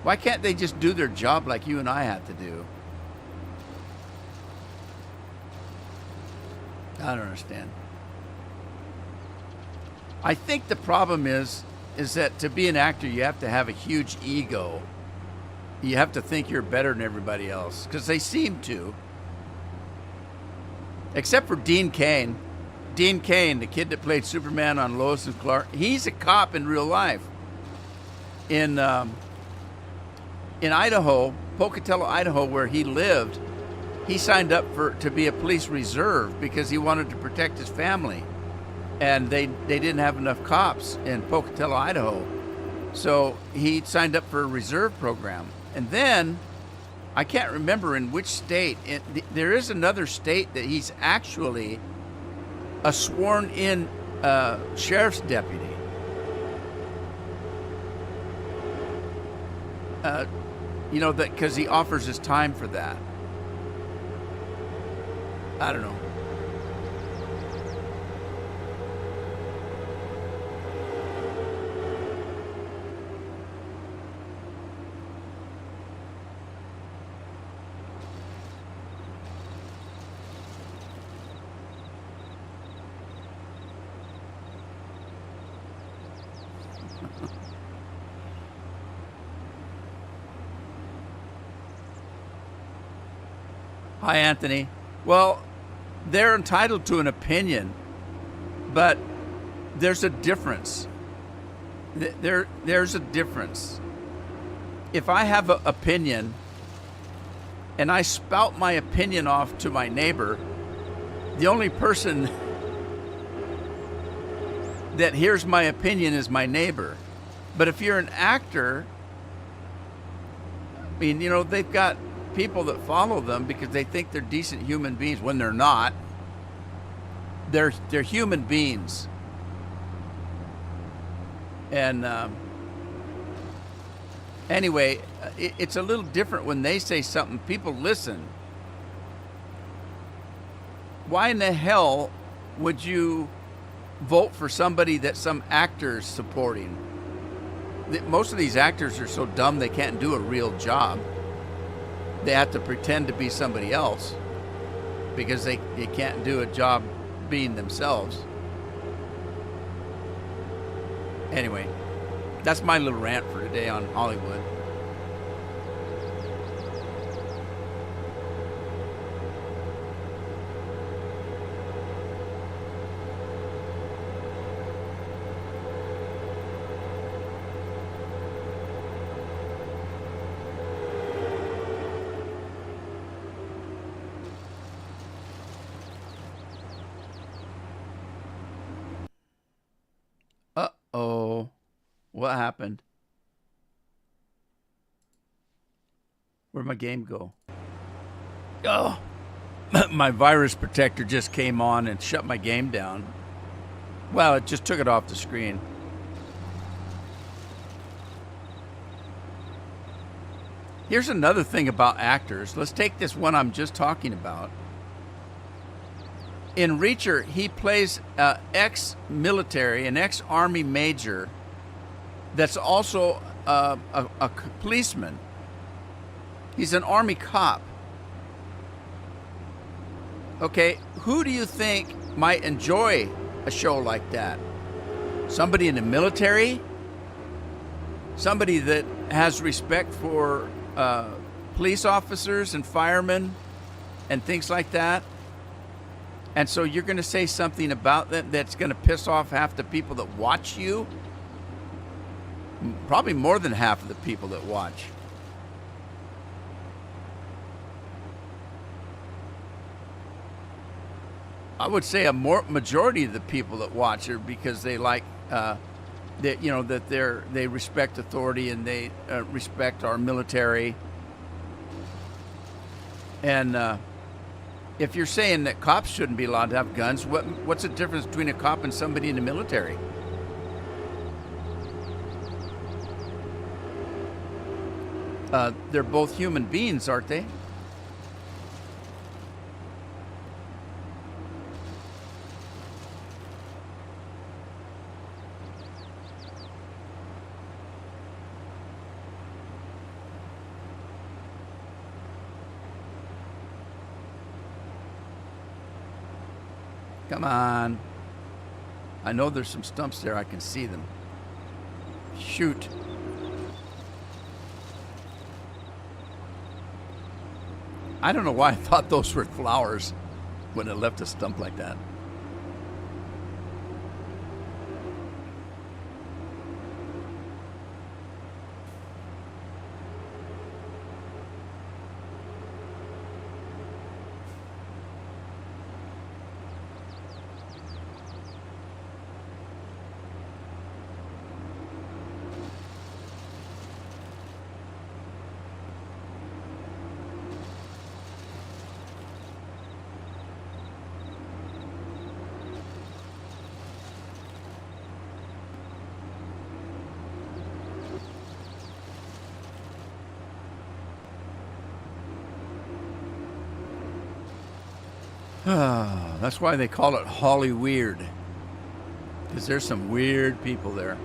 Why can't they just do their job like you and I have to do? I don't understand. I think the problem is that to be an actor, you have to have a huge ego. You have to think you're better than everybody else, because they seem to. Except for Dean Cain. Dean Cain, the kid that played Superman on Lois and Clark, he's a cop in real life. In Idaho, Pocatello, Idaho, where he lived, he signed up to be a police reserve because he wanted to protect his family. And they didn't have enough cops in Pocatello, Idaho. So he signed up for a reserve program. And then, I can't remember in which state, there is another state that he's actually a sworn-in sheriff's deputy. You know, that because he offers his time for that. I don't know. Hi, Anthony. Well, they're entitled to an opinion, but there's a difference. There's a difference. If I have an opinion and I spout my opinion off to my neighbor, the only person that hears my opinion is my neighbor. But if you're an actor, I mean, you know, they've got people that follow them because they think they're decent human beings when they're not. They're human beings. And anyway, it's a little different when they say something. People listen. Why in the hell would you vote for somebody that some actor's supporting? Most of these actors are so dumb they can't do a real job. They have to pretend to be somebody else because they can't do a job being themselves. Anyway, that's my little rant for today on Hollywood. Uh-oh. What happened? Where'd my game go? Oh, my virus protector just came on and shut my game down. Well, it just took it off the screen. Here's another thing about actors. Let's take this one I'm just talking about. In Reacher, he plays an ex-military, an ex-army major that's also a policeman. He's an army cop. Okay, who do you think might enjoy a show like that? Somebody in the military? Somebody that has respect for police officers and firemen and things like that? And so you're going to say something about that that's going to piss off half the people that watch you? Probably more than half of the people that watch. I would say a majority of the people that watch are because they like that, you know, that they respect authority and they respect our military. And if you're saying that cops shouldn't be allowed to have guns, what's the difference between a cop and somebody in the military? They're both human beings, aren't they? Come on. I know there's some stumps there. I can see them. Shoot. I don't know why I thought those were flowers when it left a stump like that. That's why they call it Holly Weird, because there's some weird people there.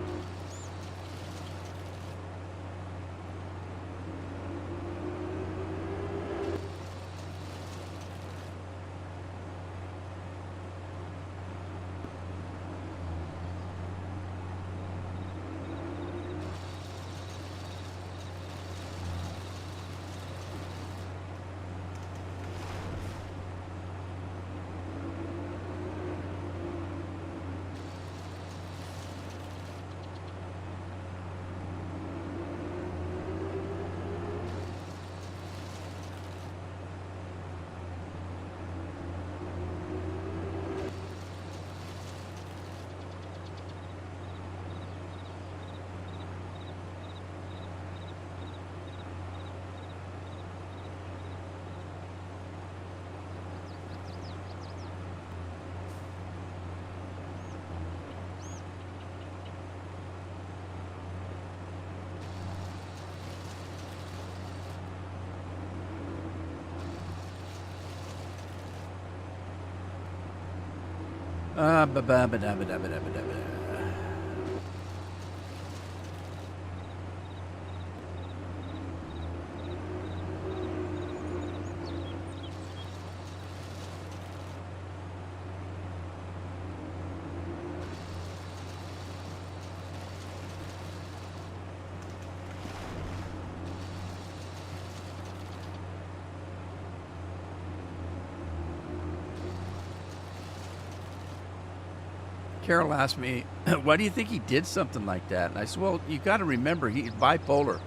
Carol asked me, why do you think he did something like that? And I said, well, you got to remember, he's bipolar.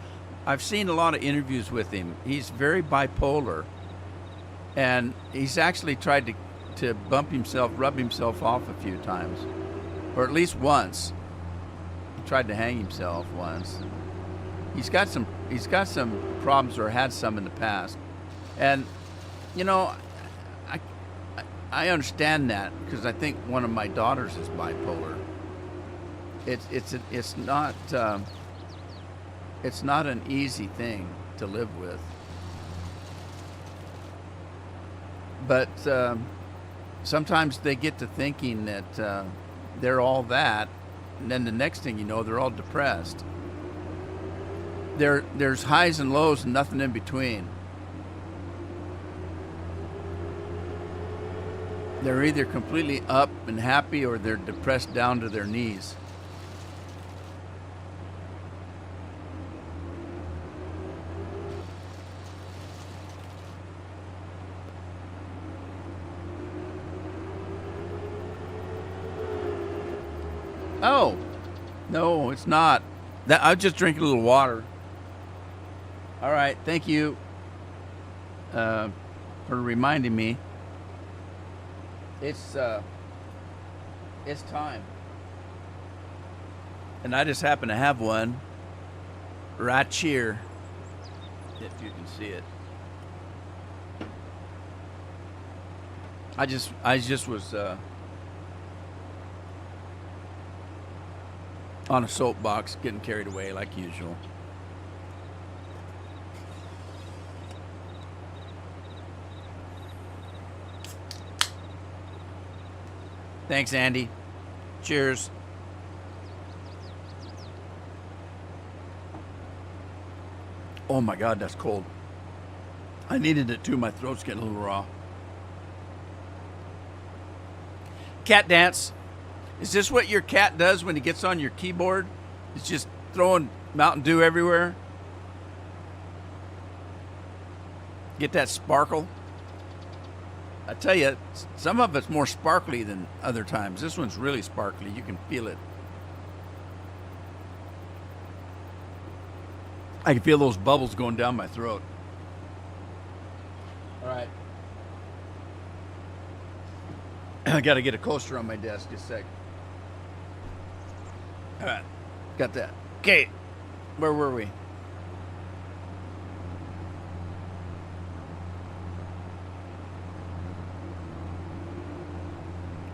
I've seen a lot of interviews with him. He's very bipolar. And he's actually tried to rub himself off a few times. Or at least once. He tried to hang himself once. He's got some problems, or had some in the past. And, you know, I understand that, because I think one of my daughters is bipolar. It's not an easy thing to live with. But sometimes they get to thinking that they're all that, and then the next thing you know, they're all depressed. There's highs and lows and nothing in between. They're either completely up and happy, or they're depressed down to their knees. Oh, no, it's not. I'll just drink a little water. All right, thank you for reminding me. It's time. And I just happen to have one right here, if you can see it. I just was on a soapbox, getting carried away like usual. Thanks, Andy. Cheers. Oh my God, that's cold. I needed it too. My throat's getting a little raw. Cat dance. Is this what your cat does when he gets on your keyboard? It's just throwing Mountain Dew everywhere? Get that sparkle? I tell you, some of it's more sparkly than other times. This one's really sparkly. You can feel it. I can feel those bubbles going down my throat. All right. I got to get a coaster on my desk. Just a sec. All right. Got that. Okay. Where were we?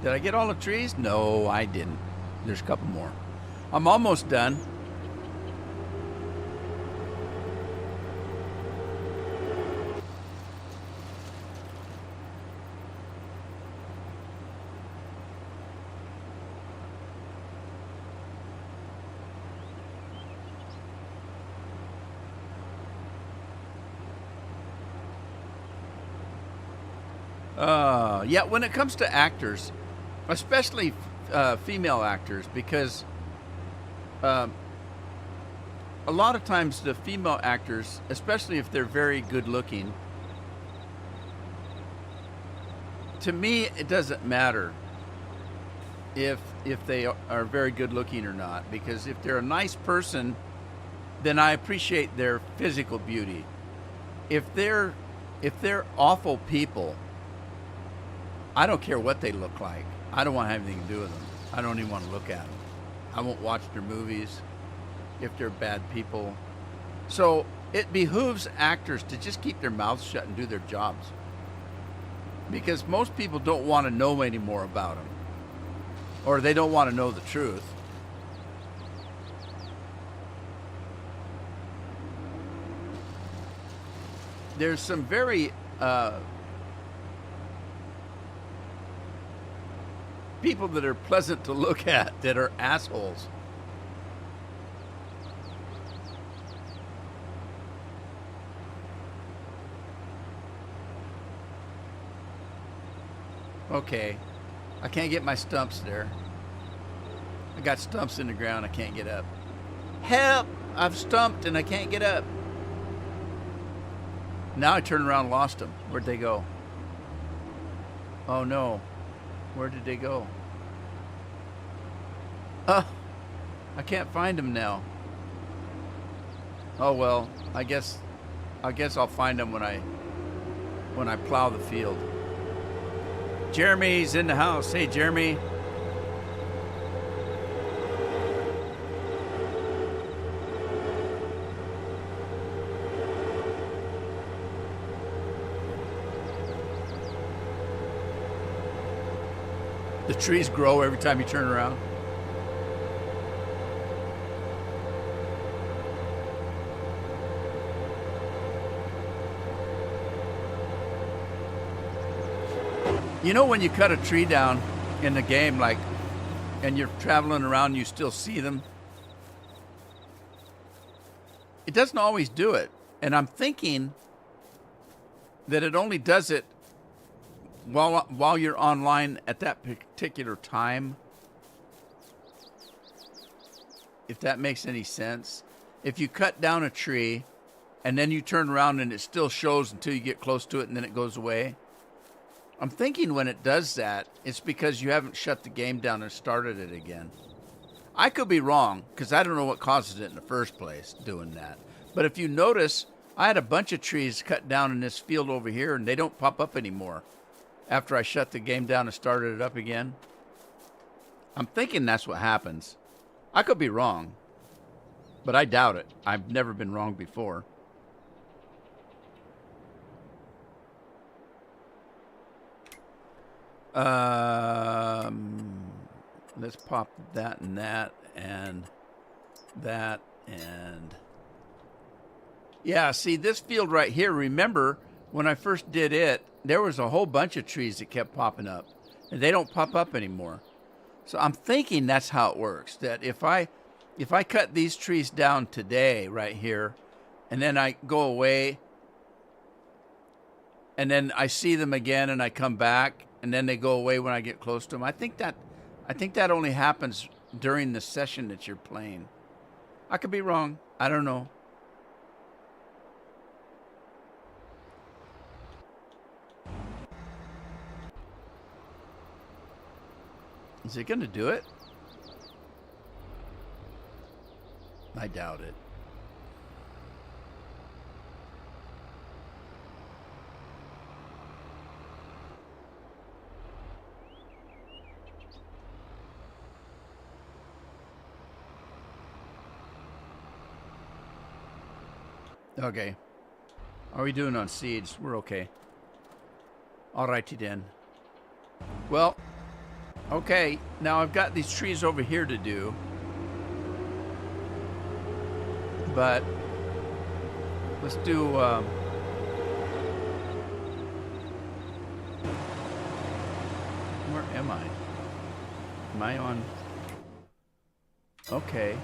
Did I get all the trees? No, I didn't. There's a couple more. I'm almost done. Yeah, when it comes to actors, especially female actors, because a lot of times the female actors, especially if they're very good looking, to me it doesn't matter if they are very good looking or not, because if they're a nice person, then I appreciate their physical beauty. If they're awful people, I don't care what they look like. I don't want to have anything to do with them. I don't even want to look at them. I won't watch their movies if they're bad people. So it behooves actors to just keep their mouths shut and do their jobs, because most people don't want to know any more about them, or they don't want to know the truth. There's some very people that are pleasant to look at that are assholes. Okay, I can't get my stumps there. I got stumps in the ground I can't get up. Help! I've stumped and I can't get up. Now I turn around and lost them. Where'd they go? Oh no. Where did they go? I can't find them now. Oh well, I guess I'll find them when I plow the field. Jeremy's in the house. Hey, Jeremy. The trees grow every time you turn around. You know, when you cut a tree down in the game, like, and you're traveling around and you still see them, it doesn't always do it. And I'm thinking that it only does it while you're online at that particular time. If that makes any sense. If you cut down a tree and then you turn around and it still shows until you get close to it and then it goes away, I'm thinking when it does that, it's because you haven't shut the game down and started it again. I could be wrong, because I don't know what causes it in the first place doing that. But if you notice, I had a bunch of trees cut down in this field over here and they don't pop up anymore after I shut the game down and started it up again. I'm thinking that's what happens. I could be wrong, but I doubt it. I've never been wrong before. Let's pop that and that and that and... Yeah, see, this field right here, remember, when I first did it, there was a whole bunch of trees that kept popping up, and they don't pop up anymore. So I'm thinking that's how it works, that if I cut these trees down today right here, and then I go away, and then I see them again and I come back, and then they go away when I get close to them, I think I think that only happens during the session that you're playing. I could be wrong. I don't know. Is it going to do it? I doubt it. Okay. How are we doing on seeds? We're okay. Alrighty then. Well, okay. Now I've got these trees over here to do. But let's do where am I? Am I on? Okay.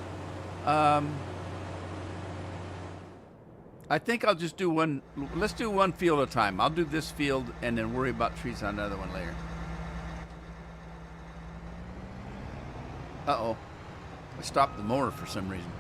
I think I'll just do one. Let's do one field at a time. I'll do this field and then worry about trees on another one later. Uh-oh. I stopped the mower for some reason.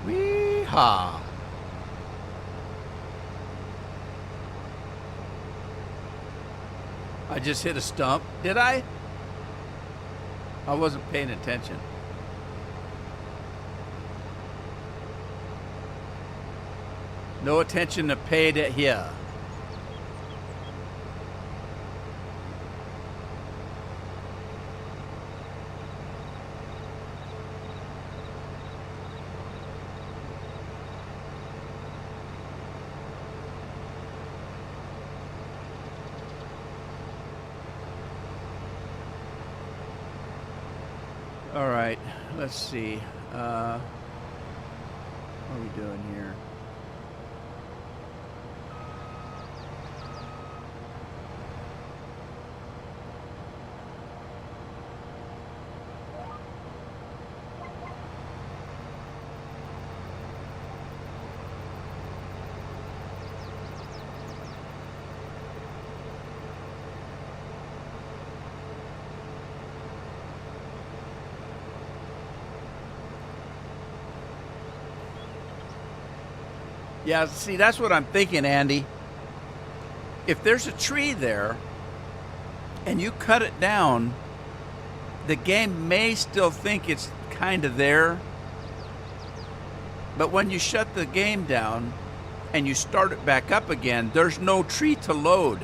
Wee-haw. I just hit a stump. Did I? I wasn't paying attention. No attention to paid at here. All right, let's see. What are we doing here? Yeah, see, that's what I'm thinking, Andy. If there's a tree there and you cut it down, the game may still think it's kind of there. But when you shut the game down and you start it back up again, there's no tree to load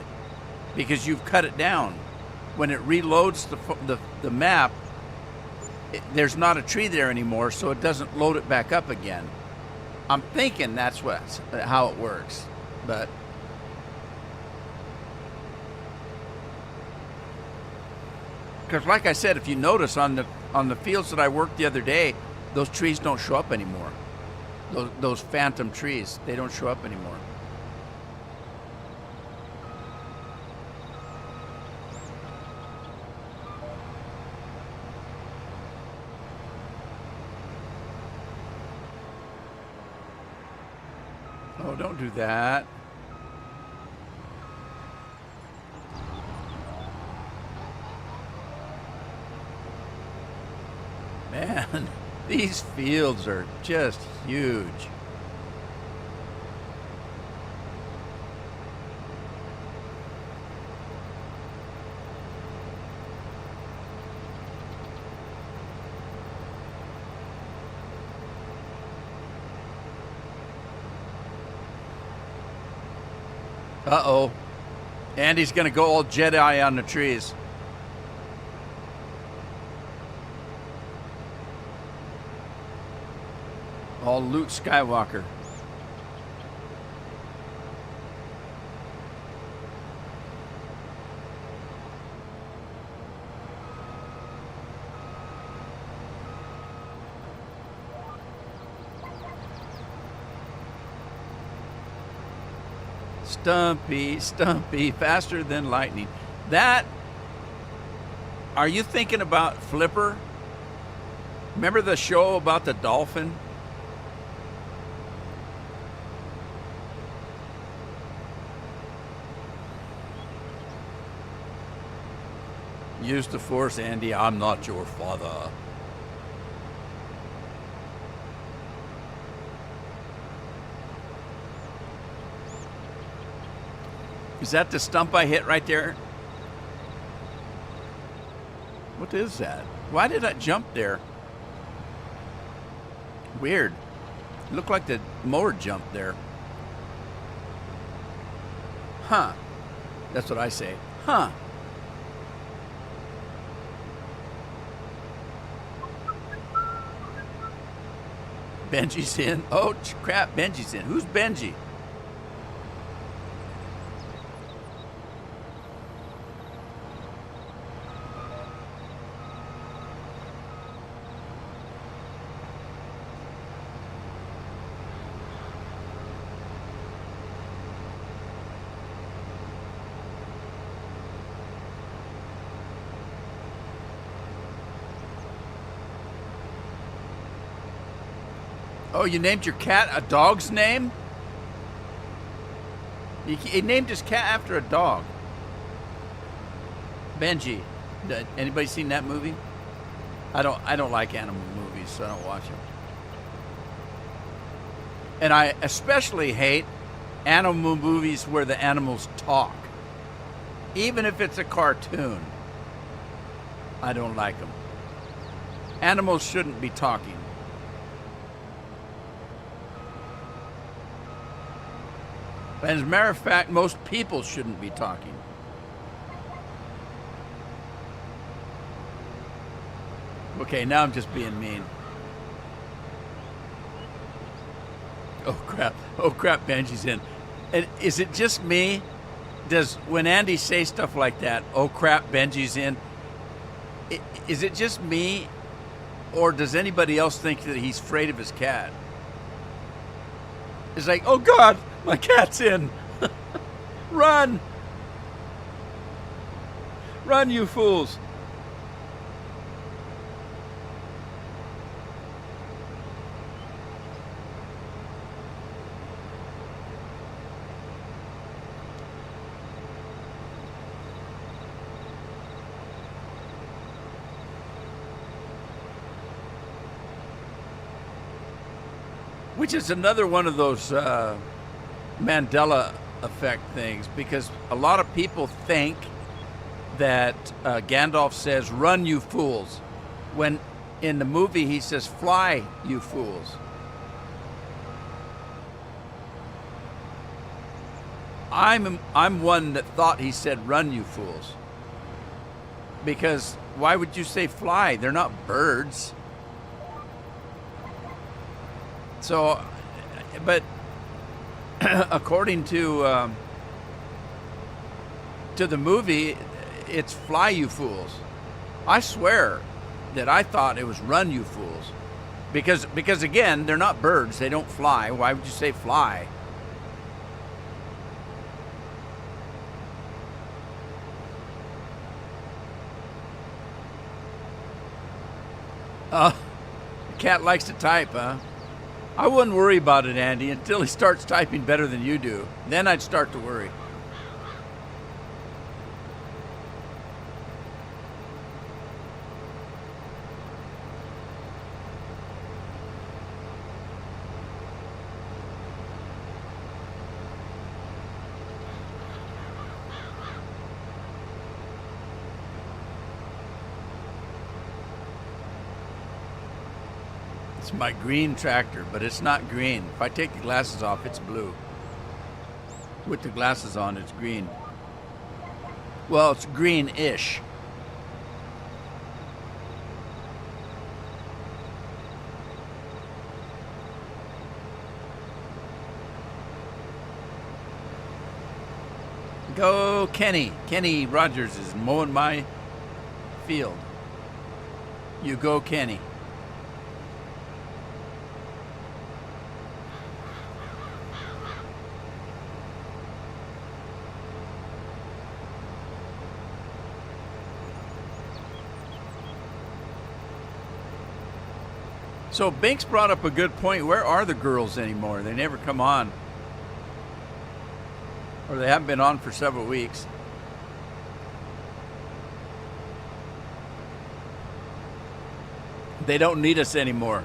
because you've cut it down. When it reloads the map, there's not a tree there anymore, so it doesn't load it back up again. I'm thinking that's how it works, but because like I said, if you notice on the fields that I worked the other day, those trees don't show up anymore. Those phantom trees, they don't show up anymore. Oh, don't do that. Man, these fields are just huge. Uh-oh. Andy's going to go all Jedi on the trees. All Luke Skywalker. Stumpy, Stumpy, faster than lightning. That, are you thinking about Flipper? Remember the show about the dolphin? Use the Force, Andy. I'm not your father. Is that the stump I hit right there? What is that? Why did I jump there? Weird. It looked like the mower jumped there. Huh. That's what I say. Huh. Benji's in. Oh, crap. Benji's in. Who's Benji? Oh, you named your cat a dog's name? He named his cat after a dog. Benji. Anybody seen that movie? I don't like animal movies, so I don't watch them. And I especially hate animal movies where the animals talk. Even if it's a cartoon, I don't like them. Animals shouldn't be talking. And as a matter of fact, most people shouldn't be talking. Okay, now I'm just being mean. Oh crap, Benji's in. And is it just me? Does, when Andy say stuff like that, oh crap, Benji's in, is it just me? Or does anybody else think that he's afraid of his cat? It's like, oh God, my cat's in. Run! Run, you fools. Which is another one of those Mandela effect things, because a lot of people think that Gandalf says, run, you fools, when in the movie he says, fly, you fools. I'm one that thought he said, run, you fools. Because why would you say fly? They're not birds. So, but according to the movie, it's fly, you fools. I swear that I thought it was run, you fools. Because again, they're not birds. They don't fly. Why would you say fly? The cat likes to type, huh? I wouldn't worry about it, Andy, until he starts typing better than you do. Then I'd start to worry. It's my green tractor, but it's not green. If I take the glasses off, it's blue. With the glasses on, it's green. Well, it's greenish. Go Kenny. Kenny Rogers is mowing my field. You go, Kenny. So Binks brought up a good point. Where are the girls anymore? They never come on. Or they haven't been on for several weeks. They don't need us anymore.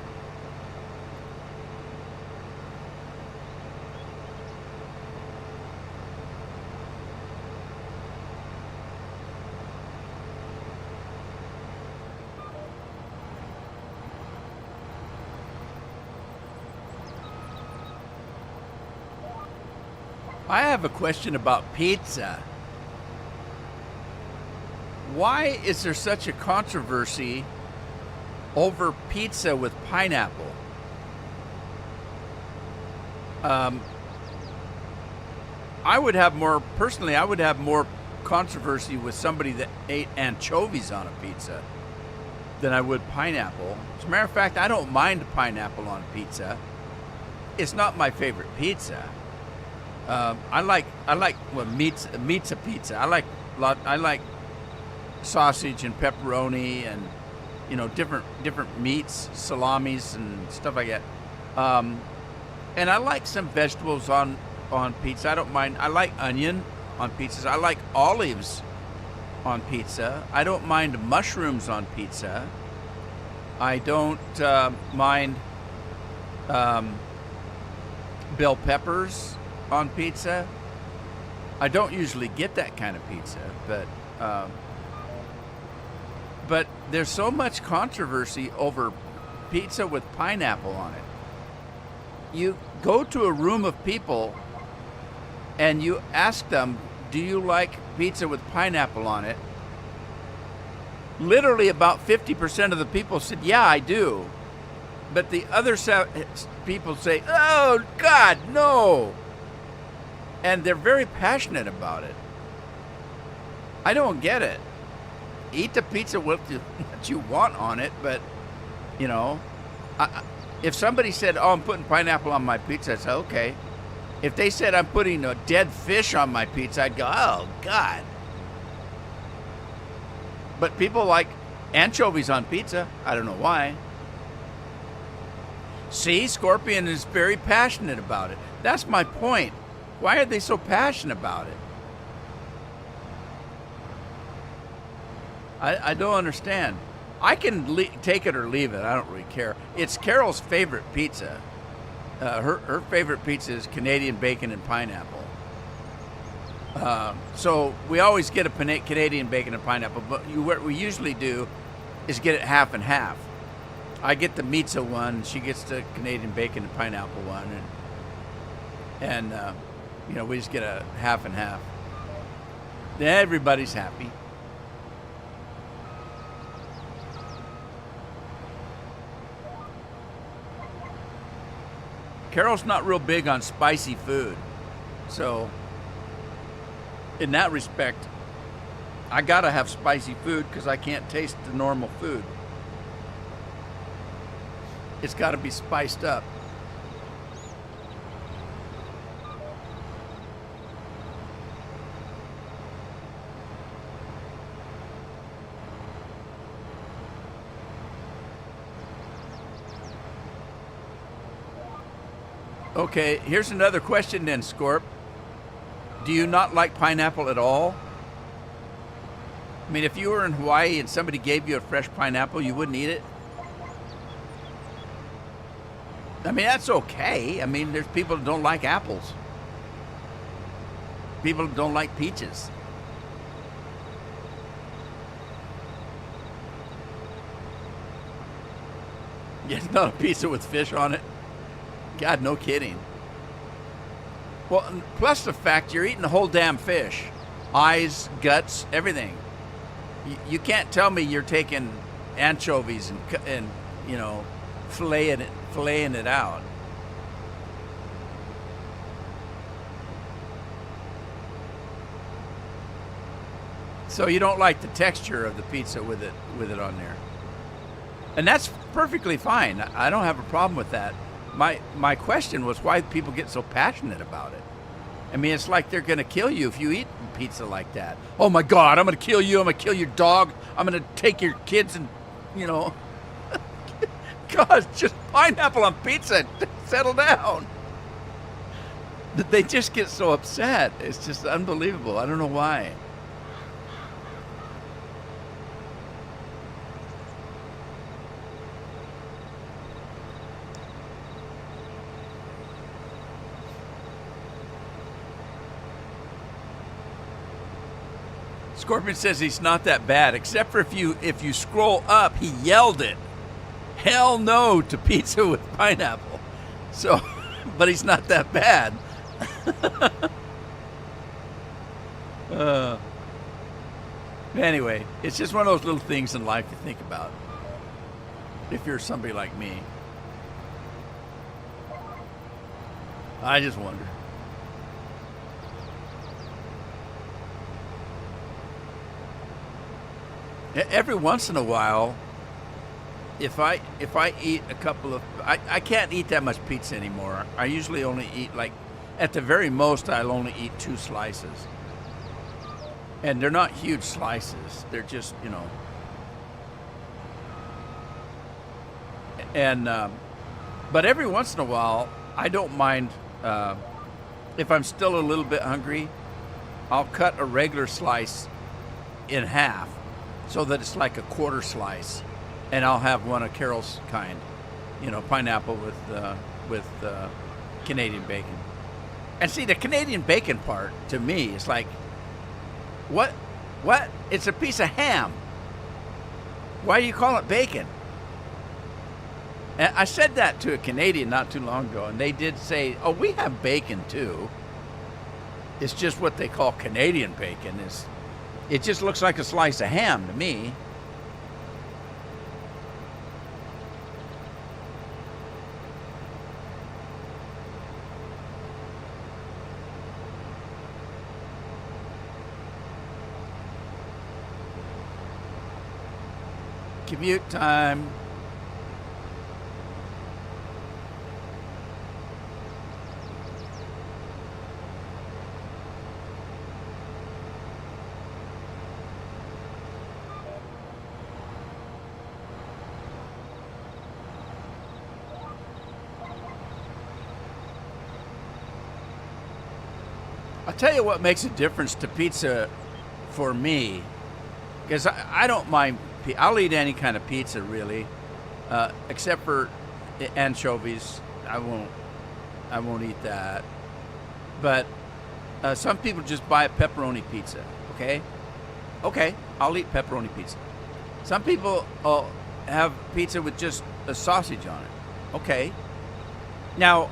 I have a question about pizza. Why is there such a controversy over pizza with pineapple? I would have more controversy with somebody that ate anchovies on a pizza than I would pineapple. As a matter of fact, I don't mind pineapple on pizza. It's not my favorite pizza. I like meat's a pizza. I like sausage and pepperoni and different meats, salamis and stuff like that. And I like some vegetables on pizza. I don't mind. I like onion on pizzas. I like olives on pizza. I don't mind mushrooms on pizza. I don't mind bell peppers on pizza. I don't usually get that kind of pizza, but there's so much controversy over pizza with pineapple on it. You go to a room of people and you ask them, do you like pizza with pineapple on it? Literally about 50% of the people said, yeah, I do. But the other people say, oh, God, no. And they're very passionate about it. I don't get it. Eat the pizza with what you want on it, but, if somebody said, oh, I'm putting pineapple on my pizza, I'd say, okay. If they said I'm putting a dead fish on my pizza, I'd go, oh, God. But people like anchovies on pizza. I don't know why. See, Scorpion is very passionate about it. That's my point. Why are they so passionate about it? I don't understand. I can take it or leave it. I don't really care. It's Carol's favorite pizza. Her favorite pizza is Canadian bacon and pineapple. So we always get a Canadian bacon and pineapple, but what we usually do is get it half and half. I get the pizza one, she gets the Canadian bacon and pineapple one, and we just get a half and half. Then everybody's happy. Carol's not real big on spicy food, so in that respect, I gotta have spicy food because I can't taste the normal food. It's gotta be spiced up. Okay, here's another question then, Scorp. Do you not like pineapple at all? I mean, if you were in Hawaii and somebody gave you a fresh pineapple, you wouldn't eat it? I mean, that's okay. I mean, there's people that don't like apples. People that don't like peaches. Yeah, it's not a pizza with fish on it. God, no kidding. Well, plus the fact you're eating the whole damn fish eyes, guts, everything. You can't tell me you're taking anchovies and you know, filleting it out. So you don't like the texture of the pizza with it on there, and that's perfectly fine. I don't have a problem with that. My question was why people get so passionate about it. I mean, it's like they're gonna kill you if you eat pizza like that. Oh my God, I'm gonna kill you. I'm gonna kill your dog. I'm gonna take your kids and, you know, God, just pineapple on pizza. Settle down. They just get so upset. It's just unbelievable. I don't know why. Scorpion says he's not that bad, except for if you scroll up, he yelled it. Hell no to pizza with pineapple. So, but he's not that bad. Anyway, it's just one of those little things in life to think about. If you're somebody like me, I just wonder. Every once in a while, if I eat a couple of, I can't eat that much pizza anymore. I usually only eat, like, at the very most, I'll only eat 2 slices. And they're not huge slices. They're just, you know. And, but every once in a while, I don't mind, if I'm still a little bit hungry, I'll cut a regular slice in half, so that it's like a quarter slice, and I'll have one of Carol's kind, you know, pineapple with Canadian bacon. And see, the Canadian bacon part to me is like, what? It's a piece of ham. Why do you call it bacon? And I said that to a Canadian not too long ago, and they did say, "Oh, we have bacon too. It's just what they call Canadian bacon is." It just looks like a slice of ham to me. Commute time. I'll tell you what makes a difference to pizza for me, because I don't mind. I'll eat any kind of pizza really, except for anchovies. I won't eat that. But some people just buy a pepperoni pizza. Okay, I'll eat pepperoni pizza. Some people have pizza with just a sausage on it. Okay. Now,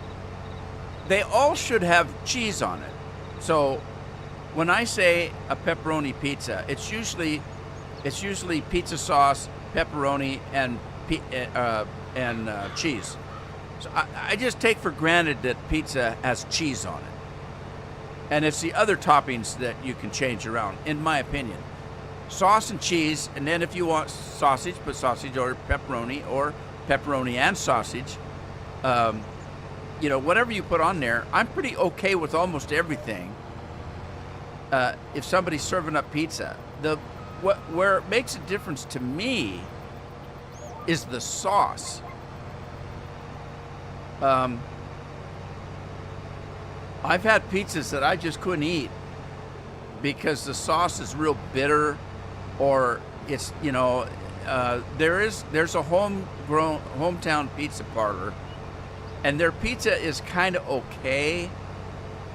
they all should have cheese on it. So when I say a pepperoni pizza, it's usually pizza sauce, pepperoni, and cheese. So I just take for granted that pizza has cheese on it. And it's the other toppings that you can change around, in my opinion. Sauce and cheese, and then if you want sausage, put sausage or pepperoni and sausage. You know, whatever you put on there, I'm pretty okay with almost everything. If somebody's serving up pizza, where it makes a difference to me is the sauce. I've had pizzas that I just couldn't eat because the sauce is real bitter, or it's, you know, there's a hometown pizza parlor, and their pizza is kind of okay,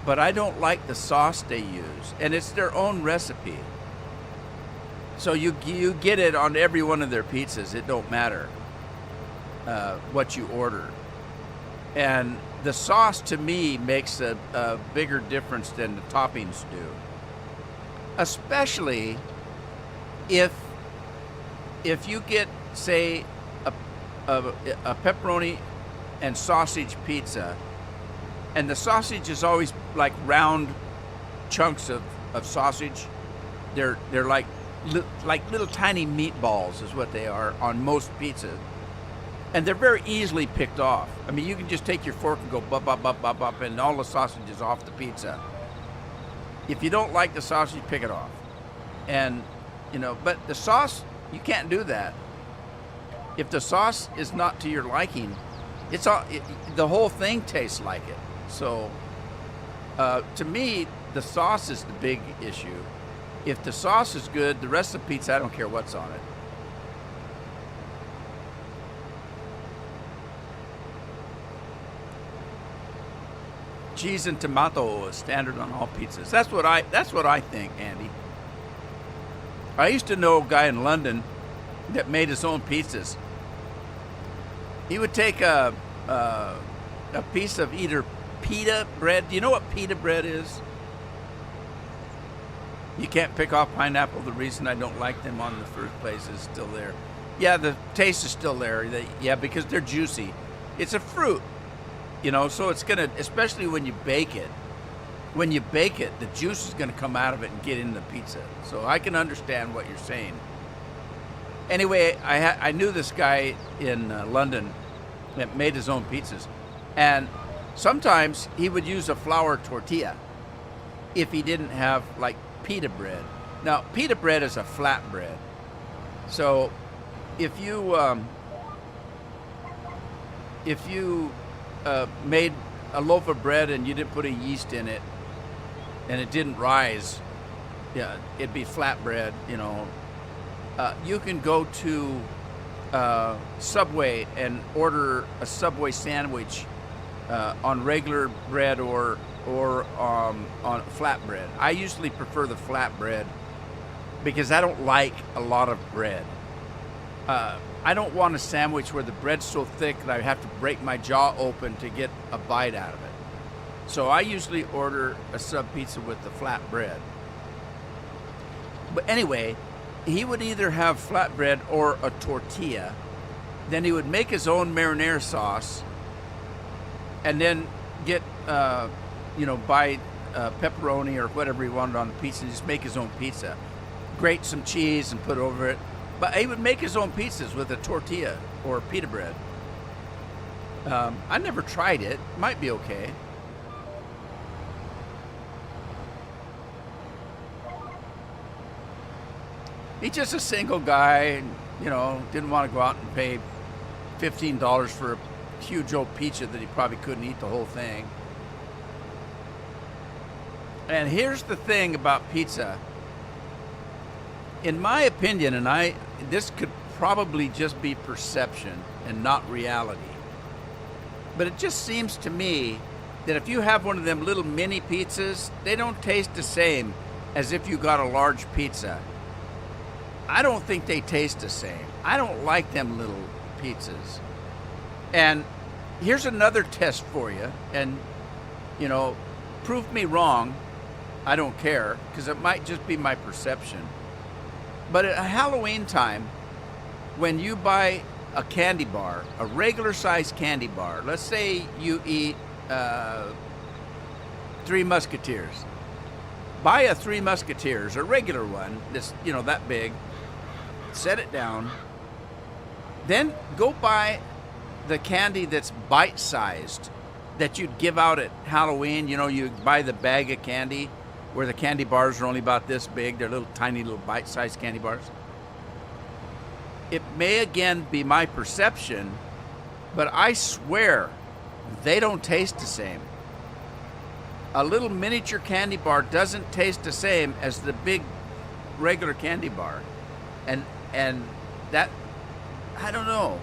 but I don't like the sauce they use, and it's their own recipe. So you get it on every one of their pizzas. It don't matter what you order. And the sauce to me makes a bigger difference than the toppings do. especially if you get, say, a, a pepperoni and sausage pizza, and the sausage is always like round chunks of sausage. They're like little tiny meatballs is what they are on most pizzas, and they're very easily picked off. I mean, you can just take your fork and go bop bop bop bop bop, and all the sausage is off the pizza. If you don't like the sausage, pick it off. And but the sauce, you can't do that. If the sauce is not to your liking, the whole thing tastes like it. So to me, the sauce is the big issue. If the sauce is good, the rest of the pizza, I don't care what's on it. Cheese and tomato is standard on all pizzas. That's what I think, Andy. I used to know a guy in London that made his own pizzas. He would take a piece of either pita bread. Do you know what pita bread is? You can't pick off pineapple. The reason I don't like them on the first place is still there. Yeah, the taste is still there. Because they're juicy. It's a fruit, so it's gonna, especially when you bake it. When you bake it, the juice is gonna come out of it and get into the pizza. So I can understand what you're saying. Anyway, I knew this guy in London that made his own pizzas, and sometimes he would use a flour tortilla if he didn't have like pita bread. Now, pita bread is a flat bread. So if you made a loaf of bread and you didn't put a yeast in it and it didn't rise, it'd be flat bread. You can go to Subway and order a Subway sandwich on regular bread or on flat bread. I usually prefer the flat bread because I don't like a lot of bread. I don't want a sandwich where the bread's so thick that I have to break my jaw open to get a bite out of it. So I usually order a sub pizza with the flat bread. But anyway, he would either have flatbread or a tortilla. Then he would make his own marinara sauce, and then get buy pepperoni or whatever he wanted on the pizza and just make his own pizza. Grate some cheese and put over it. But he would make his own pizzas with a tortilla or pita bread. I never tried it. Might be okay. He's just a single guy, didn't want to go out and pay $15 for a huge old pizza that he probably couldn't eat the whole thing. And here's the thing about pizza. In my opinion, and this could probably just be perception and not reality, but it just seems to me that if you have one of them little mini pizzas, they don't taste the same as if you got a large pizza. I don't think they taste the same. I don't like them little pizzas. And here's another test for you, and prove me wrong. I don't care, because it might just be my perception. But at Halloween time, when you buy a candy bar, a regular size candy bar, let's say you eat Three Musketeers. Buy a Three Musketeers, a regular one that's that big. Set it down. Then go buy the candy that's bite-sized that you'd give out at Halloween. You buy the bag of candy where the candy bars are only about this big. They're little tiny little bite-sized candy bars. It may again be my perception, but I swear they don't taste the same. A little miniature candy bar doesn't taste the same as the big regular candy bar. And that, I don't know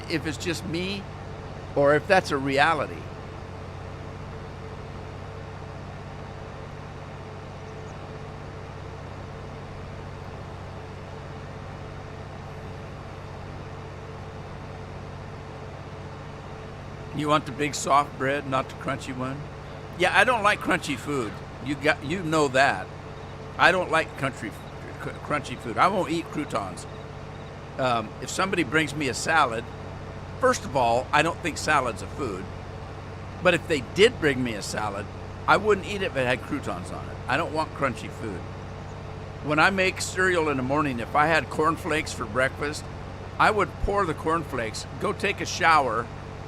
if it's just me or if that's a reality. You want the big soft bread, not the crunchy one? Yeah, I don't like crunchy food. You know that. I don't like crunchy food. I won't eat croutons. If somebody brings me a salad, first of all, I don't think salad's a food. But if they did bring me a salad, I wouldn't eat it if it had croutons on it. I don't want crunchy food. When I make cereal in the morning, if I had cornflakes for breakfast, I would pour the cornflakes, go take a shower,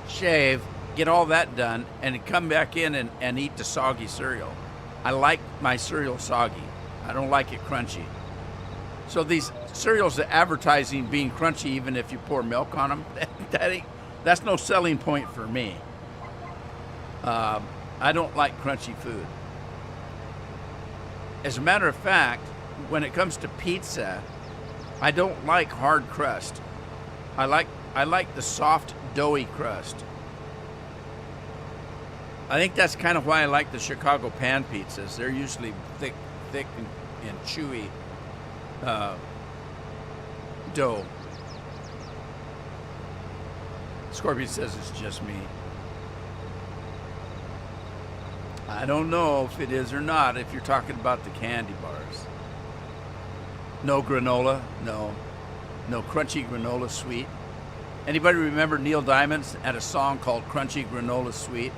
shave, get all that done, and come back in and eat the soggy cereal. I like my cereal soggy. I don't like it crunchy. So these cereals that advertising being crunchy even if you pour milk on them, that's no selling point for me. I don't like crunchy food. As a matter of fact, when it comes to pizza, I don't like hard crust. I like the soft, doughy crust. I think that's kind of why I like the Chicago pan pizzas. They're usually thick and chewy dough. Scorpion says it's just me. I don't know if it is or not if you're talking about the candy bars. No granola, no crunchy granola sweet. Anybody remember Neil Diamond had a song called Crunchy Granola Sweet?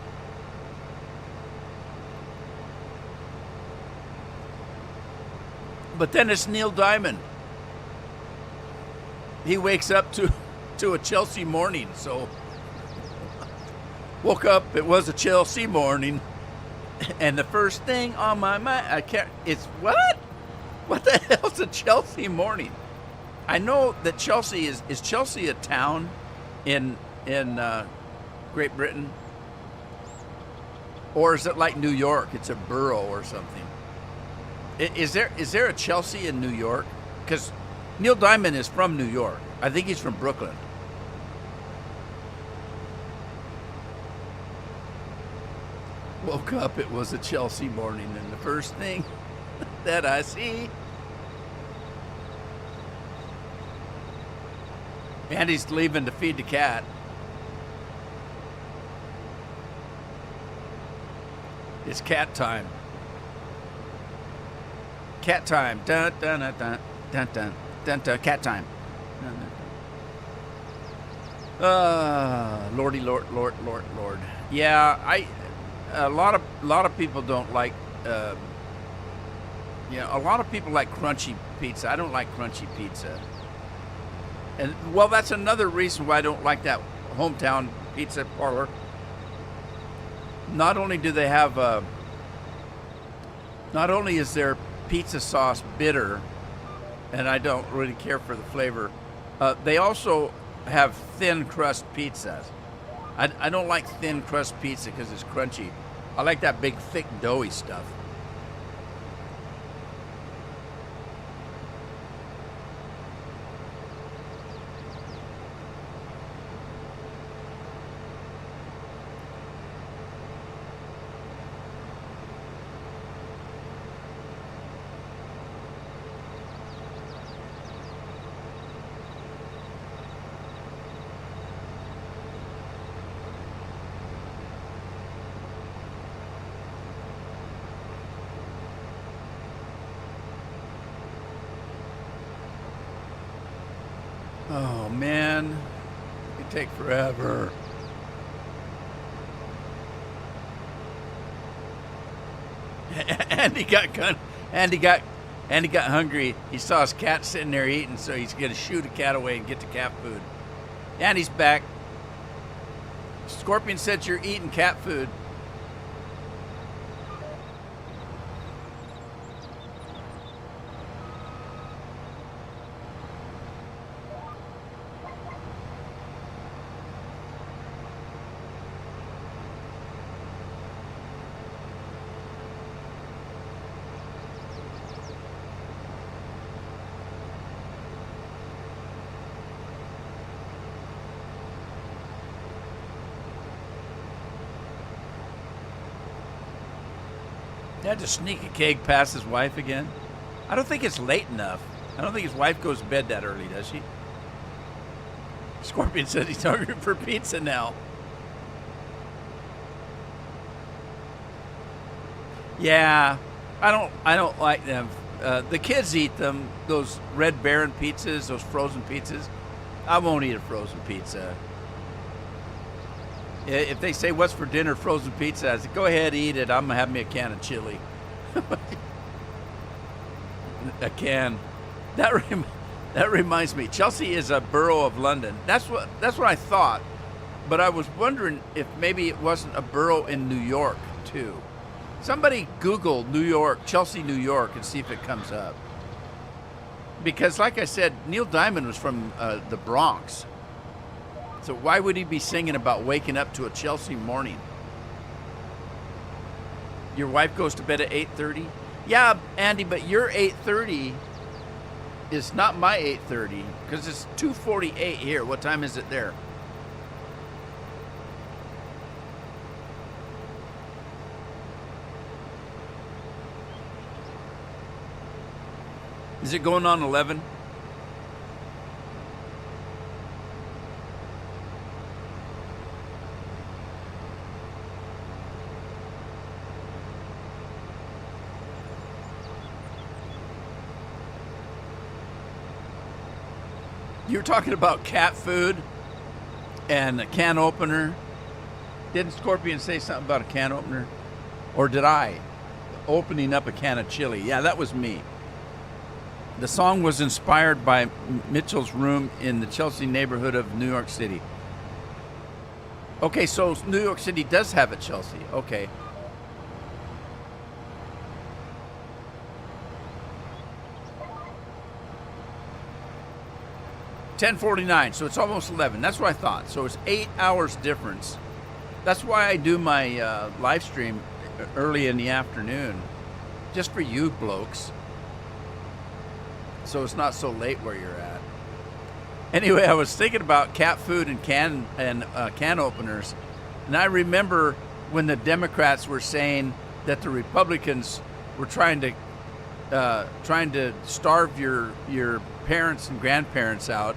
But then it's Neil Diamond. He wakes up to a Chelsea morning, so woke up, it was a Chelsea morning, and the first thing on my mind, it's what? What the hell's a Chelsea morning? I know that Chelsea is Chelsea a town in Great Britain? Or is it like New York? It's a borough or something. Is there a Chelsea in New York? Because Neil Diamond is from New York. I think he's from Brooklyn. Woke up, it was a Chelsea morning, and the first thing that I see, Andy's leaving to feed the cat. It's cat time. Cat time. Dun dun dun dun dun dun dun, dun. Cat time. Lordy, Lord. Yeah, a lot of people don't like. A lot of people like crunchy pizza. I don't like crunchy pizza. And well, that's another reason why I don't like that hometown pizza parlor. Not only do they have, not only is their pizza sauce bitter, and I don't really care for the flavor, they also have thin crust pizzas. I don't like thin crust pizza because it's crunchy. I like that big, thick, doughy stuff. Oh man, it could take forever. Andy got hungry. He saw his cat sitting there eating, so he's gonna shoo the cat away and get the cat food. Andy's back. Scorpion said you're eating cat food. He had to sneak a cake past his wife again. I don't think it's late enough. I don't think his wife goes to bed that early, does she? Scorpion said he's hungry for pizza now. Yeah, I don't like them. The kids eat them. Those Red Baron pizzas, those frozen pizzas. I won't eat a frozen pizza. If they say, what's for dinner, frozen pizza, I say, go ahead, eat it. I'm going to have me a can of chili. A can. That reminds me, Chelsea is a borough of London. That's what I thought. But I was wondering if maybe it wasn't a borough in New York, too. Somebody Google New York, Chelsea, New York, and see if it comes up. Because, like I said, Neil Diamond was from the Bronx. So why would he be singing about waking up to a Chelsea morning? Your wife goes to bed at 8:30? Yeah, Andy, but your 8:30 is not my 8:30 because it's 2:48 here. What time is it there? Is it going on 11? You're talking about cat food and a can opener. Didn't Scorpion say something about a can opener? Or did I? Opening up a can of chili. Yeah, that was me. The song was inspired by Mitchell's room in the Chelsea neighborhood of New York City. Okay, so New York City does have a Chelsea. Okay. $10.49, so it's almost 11. That's what I thought. So it's 8 hours difference. That's why I do my live stream early in the afternoon, just for you blokes. So it's not so late where you're at. Anyway, I was thinking about cat food and can openers, and I remember when the Democrats were saying that the Republicans were trying to starve your parents and grandparents out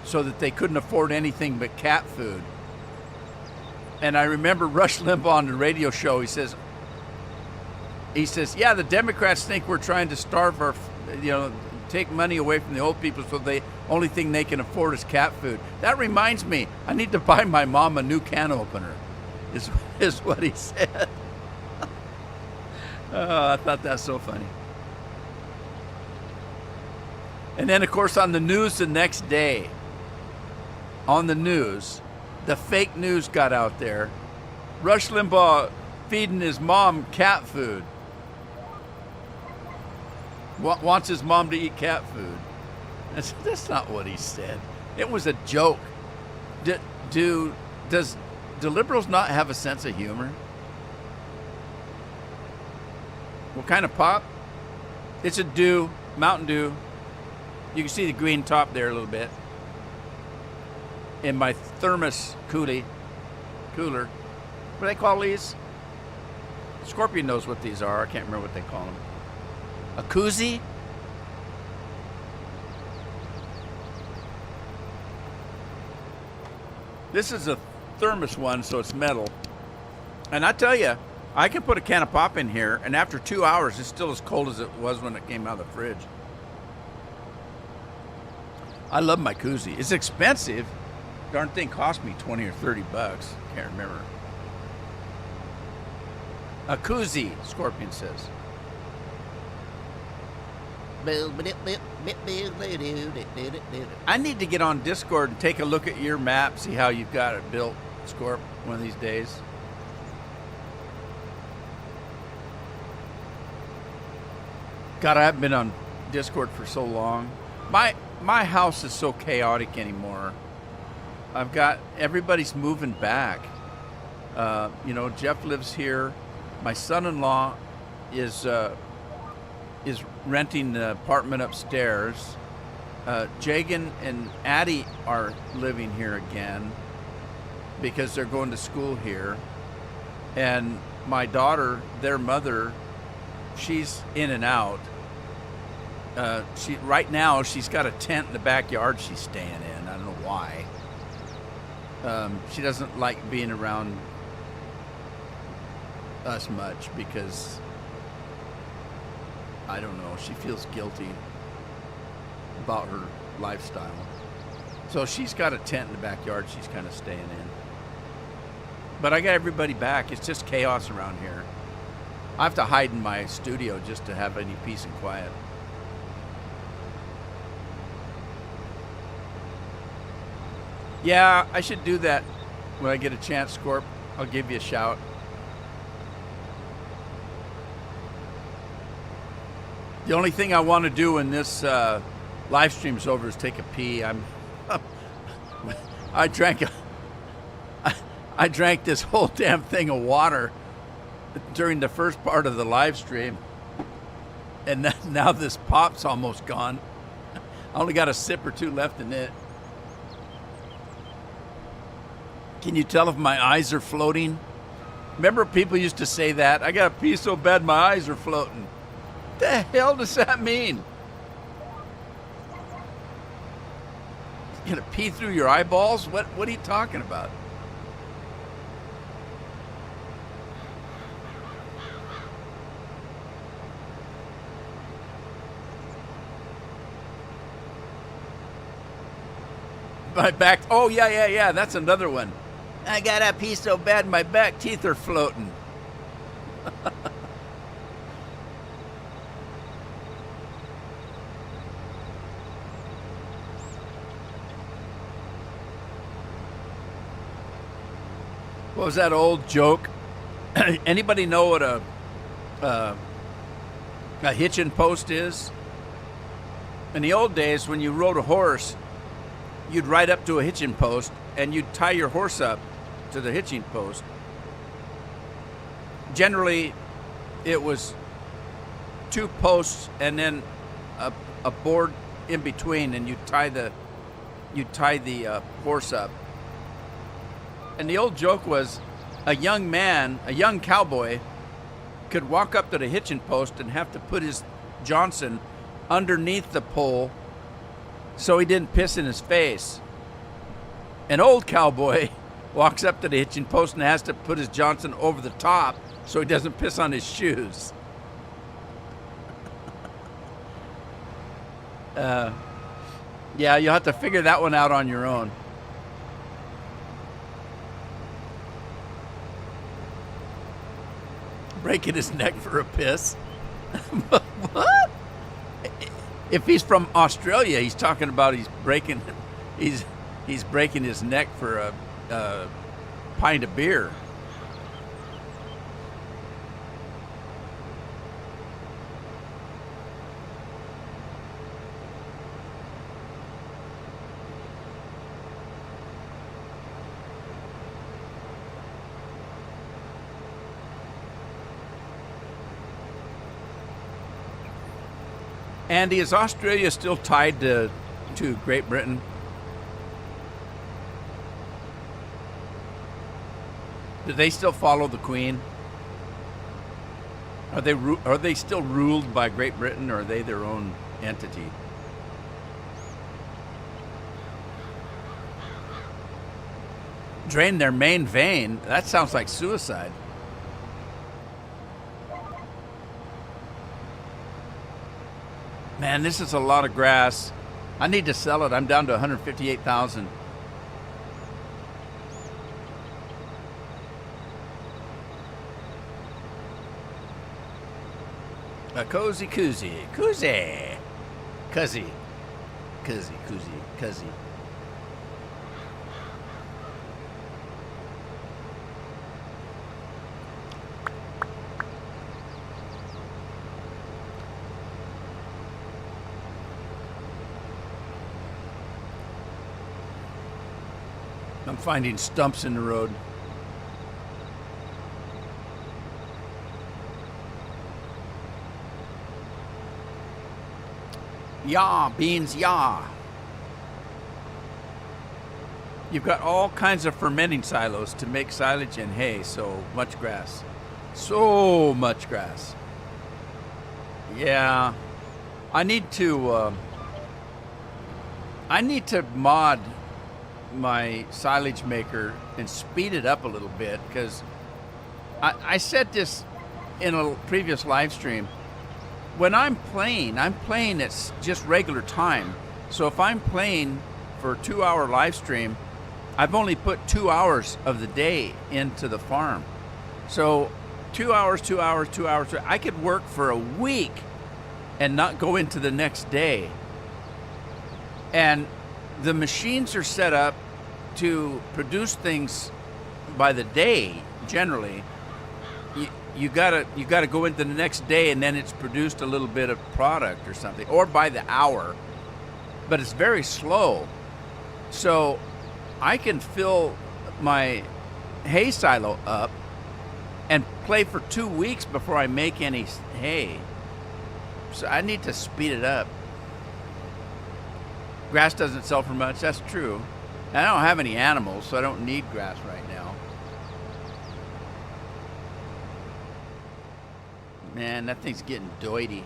so that they couldn't afford anything but cat food. And I remember Rush Limbaugh on the radio show. He says, yeah, the Democrats think we're trying to starve take money away from the old people so the only thing they can afford is cat food. That reminds me, I need to buy my mom a new can opener, is what he said. Oh, I thought that's so funny. And then, of course, on the news the next day, the fake news got out there. Rush Limbaugh feeding his mom cat food. Wants his mom to eat cat food. That's not what he said. It was a joke. Do liberals not have a sense of humor? What kind of pop? It's a Dew, Mountain Dew. You can see the green top there a little bit. In my thermos cooler. What do they call these? Scorpion knows what these are. I can't remember what they call them. A koozie? This is a thermos one, so it's metal. And I tell you, I can put a can of pop in here, and after 2 hours, it's still as cold as it was when it came out of the fridge. I love my koozie. It's expensive. Darn thing cost me 20 or 30 bucks. Can't remember. A koozie, Scorpion says. I need to get on Discord and take a look at your map, see how you've got it built, Scorp, one of these days. God, I haven't been on Discord for so long. My house is so chaotic anymore. I've got everybody's moving back. Jeff lives here. My son-in-law is renting the apartment upstairs. Jagan and Addie are living here again because they're going to school here. And my daughter, their mother, she's in and out. Right now she's got a tent in the backyard she's staying in. I don't know why. She doesn't like being around us much because I don't know. She feels guilty about her lifestyle. So she's got a tent in the backyard. She's kind of staying in. But I got everybody back. It's just chaos around here. I have to hide in my studio just to have any peace and quiet. Yeah, I should do that when I get a chance, Scorp. I'll give you a shout. The only thing I want to do when this live stream's over is take a pee. I drank this whole damn thing of water during the first part of the live stream, and now this pop's almost gone. I only got a sip or two left in it. Can you tell if my eyes are floating? Remember people used to say that? I got to pee so bad my eyes are floating. What the hell does that mean? You gonna pee through your eyeballs? What are you talking about? My back. Oh, yeah. That's another one. I gotta pee so bad my back teeth are floating. What was that old joke? Anybody know what a hitching post is? In the old days, when you rode a horse, you'd ride up to a hitching post and you'd tie your horse up to the hitching post. Generally, it was two posts and then a board in between, and you'd tie the horse up. And the old joke was a young cowboy, could walk up to the hitching post and have to put his Johnson underneath the pole so he didn't piss in his face. An old cowboy walks up to the hitching post and has to put his Johnson over the top so he doesn't piss on his shoes. Yeah, you'll have to figure that one out on your own. Breaking his neck for a piss? What? If he's from Australia, he's talking about he's breaking his neck for a pint of beer. Andy, is Australia still tied to Great Britain? Do they still follow the Queen? Are they still ruled by Great Britain, or are they their own entity? Drain their main vein? That sounds like suicide. Man, this is a lot of grass. I need to sell it. I'm down to 158,000. A cozy koozie. Koozie. Cuzzy. Cuzzy. I'm finding stumps in the road. Yeah, beans, yeah. You've got all kinds of fermenting silos to make silage and hay. So much grass. So much grass. Yeah. I need to mod my silage maker and speed it up a little bit, because I said this in a previous live stream. when I'm playing at just regular time. So if I'm playing for a 2-hour live stream, I've only put 2 hours of the day into the farm. So 2 hours, 2 hours, 2 hours. I could work for a week and not go into the next day. And the machines are set up to produce things by the day. Generally, you gotta go into the next day, and then it's produced a little bit of product or something, or by the hour. But it's very slow. So I can fill my hay silo up and play for 2 weeks before I make any hay. So I need to speed it up. Grass doesn't sell for much, that's true. And I don't have any animals, so I don't need grass right now. Man, that thing's getting doity.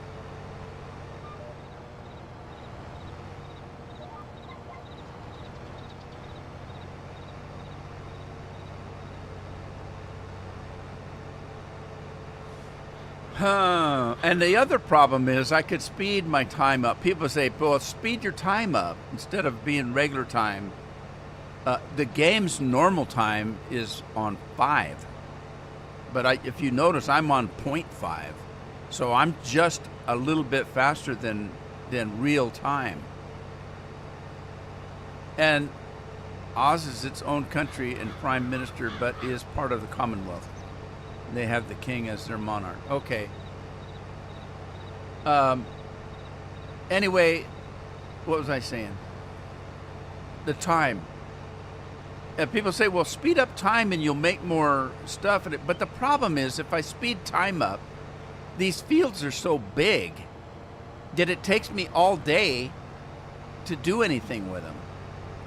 And the other problem is I could speed my time up. People say, well, speed your time up instead of being regular time. The game's normal time is on 5. But if you notice, I'm on 0.5. So I'm just a little bit faster than real time. And Oz is its own country and prime minister, but is part of the Commonwealth. They have the king as their monarch. Okay. Anyway, what was I saying? The time. People say, well, speed up time and you'll make more stuff. But the problem is, if I speed time up, these fields are so big that it takes me all day to do anything with them.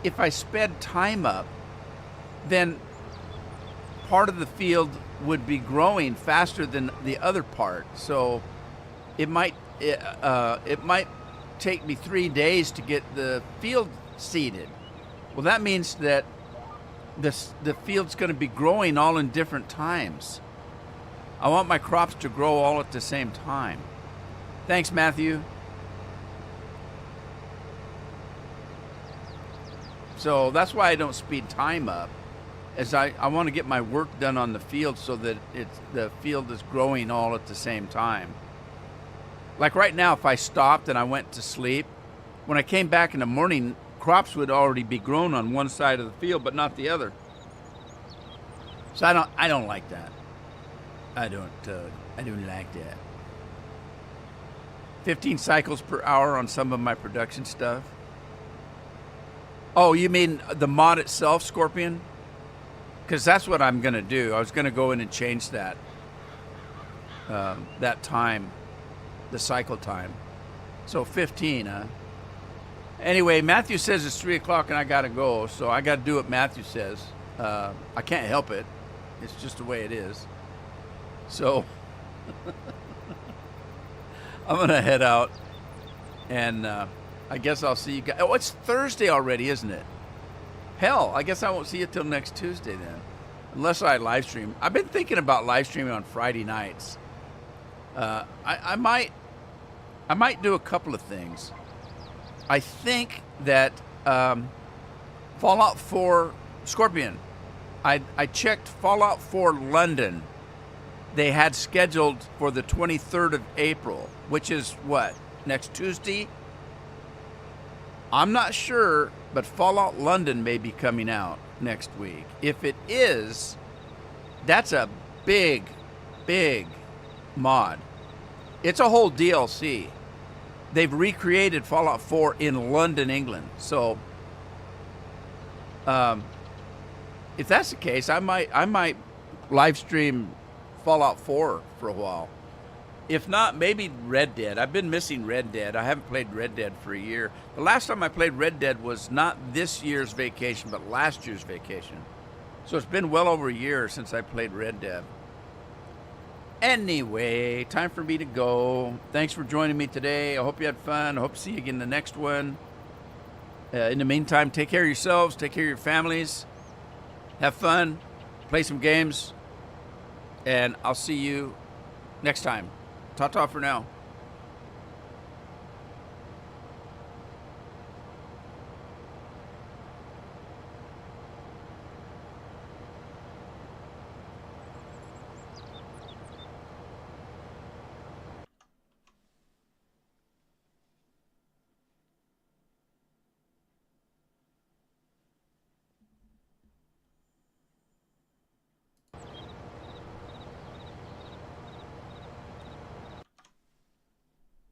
If I sped time up, then part of the field would be growing faster than the other part. So it might take me 3 days to get the field seeded. Well, that means that the field's going to be growing all in different times. I want my crops to grow all at the same time. Thanks, Matthew. So that's why I don't speed time up, as I want to get my work done on the field so that the field is growing all at the same time. Like right now, if I stopped and I went to sleep, when I came back in the morning, crops would already be grown on one side of the field, but not the other. So I don't like that. I don't like that. 15 cycles per hour on some of my production stuff. Oh, you mean the mod itself, Scorpion? Because that's what I'm going to do. I was going to go in and change that time, the cycle time. So 15, huh? Anyway, Matthew says it's 3 o'clock and I got to go, so I got to do what Matthew says. I can't help it. It's just the way it is. So I'm going to head out, and I guess I'll see you guys. Oh, it's Thursday already, isn't it? Hell, I guess I won't see you till next Tuesday then, unless I live stream. I've been thinking about live streaming on Friday nights. I might do a couple of things. I think that Fallout 4 Scorpion. I checked Fallout 4 London. They had scheduled for the 23rd of April, which is what, next Tuesday? I'm not sure, but Fallout London may be coming out next week. If it is, that's a big, big mod. It's a whole DLC. They've recreated Fallout 4 in London, England. So, if that's the case, I might live stream Fallout 4 for a while. If not, maybe Red Dead. I've been missing Red Dead. I haven't played Red Dead for a year. The last time I played Red Dead was not this year's vacation, but last year's vacation. So it's been well over a year since I played Red Dead. Anyway, time for me to go. Thanks for joining me today. I hope you had fun. I hope to see you again in the next one. In the meantime, take care of yourselves. Take care of your families. Have fun. Play some games. And I'll see you next time. Ta-ta for now.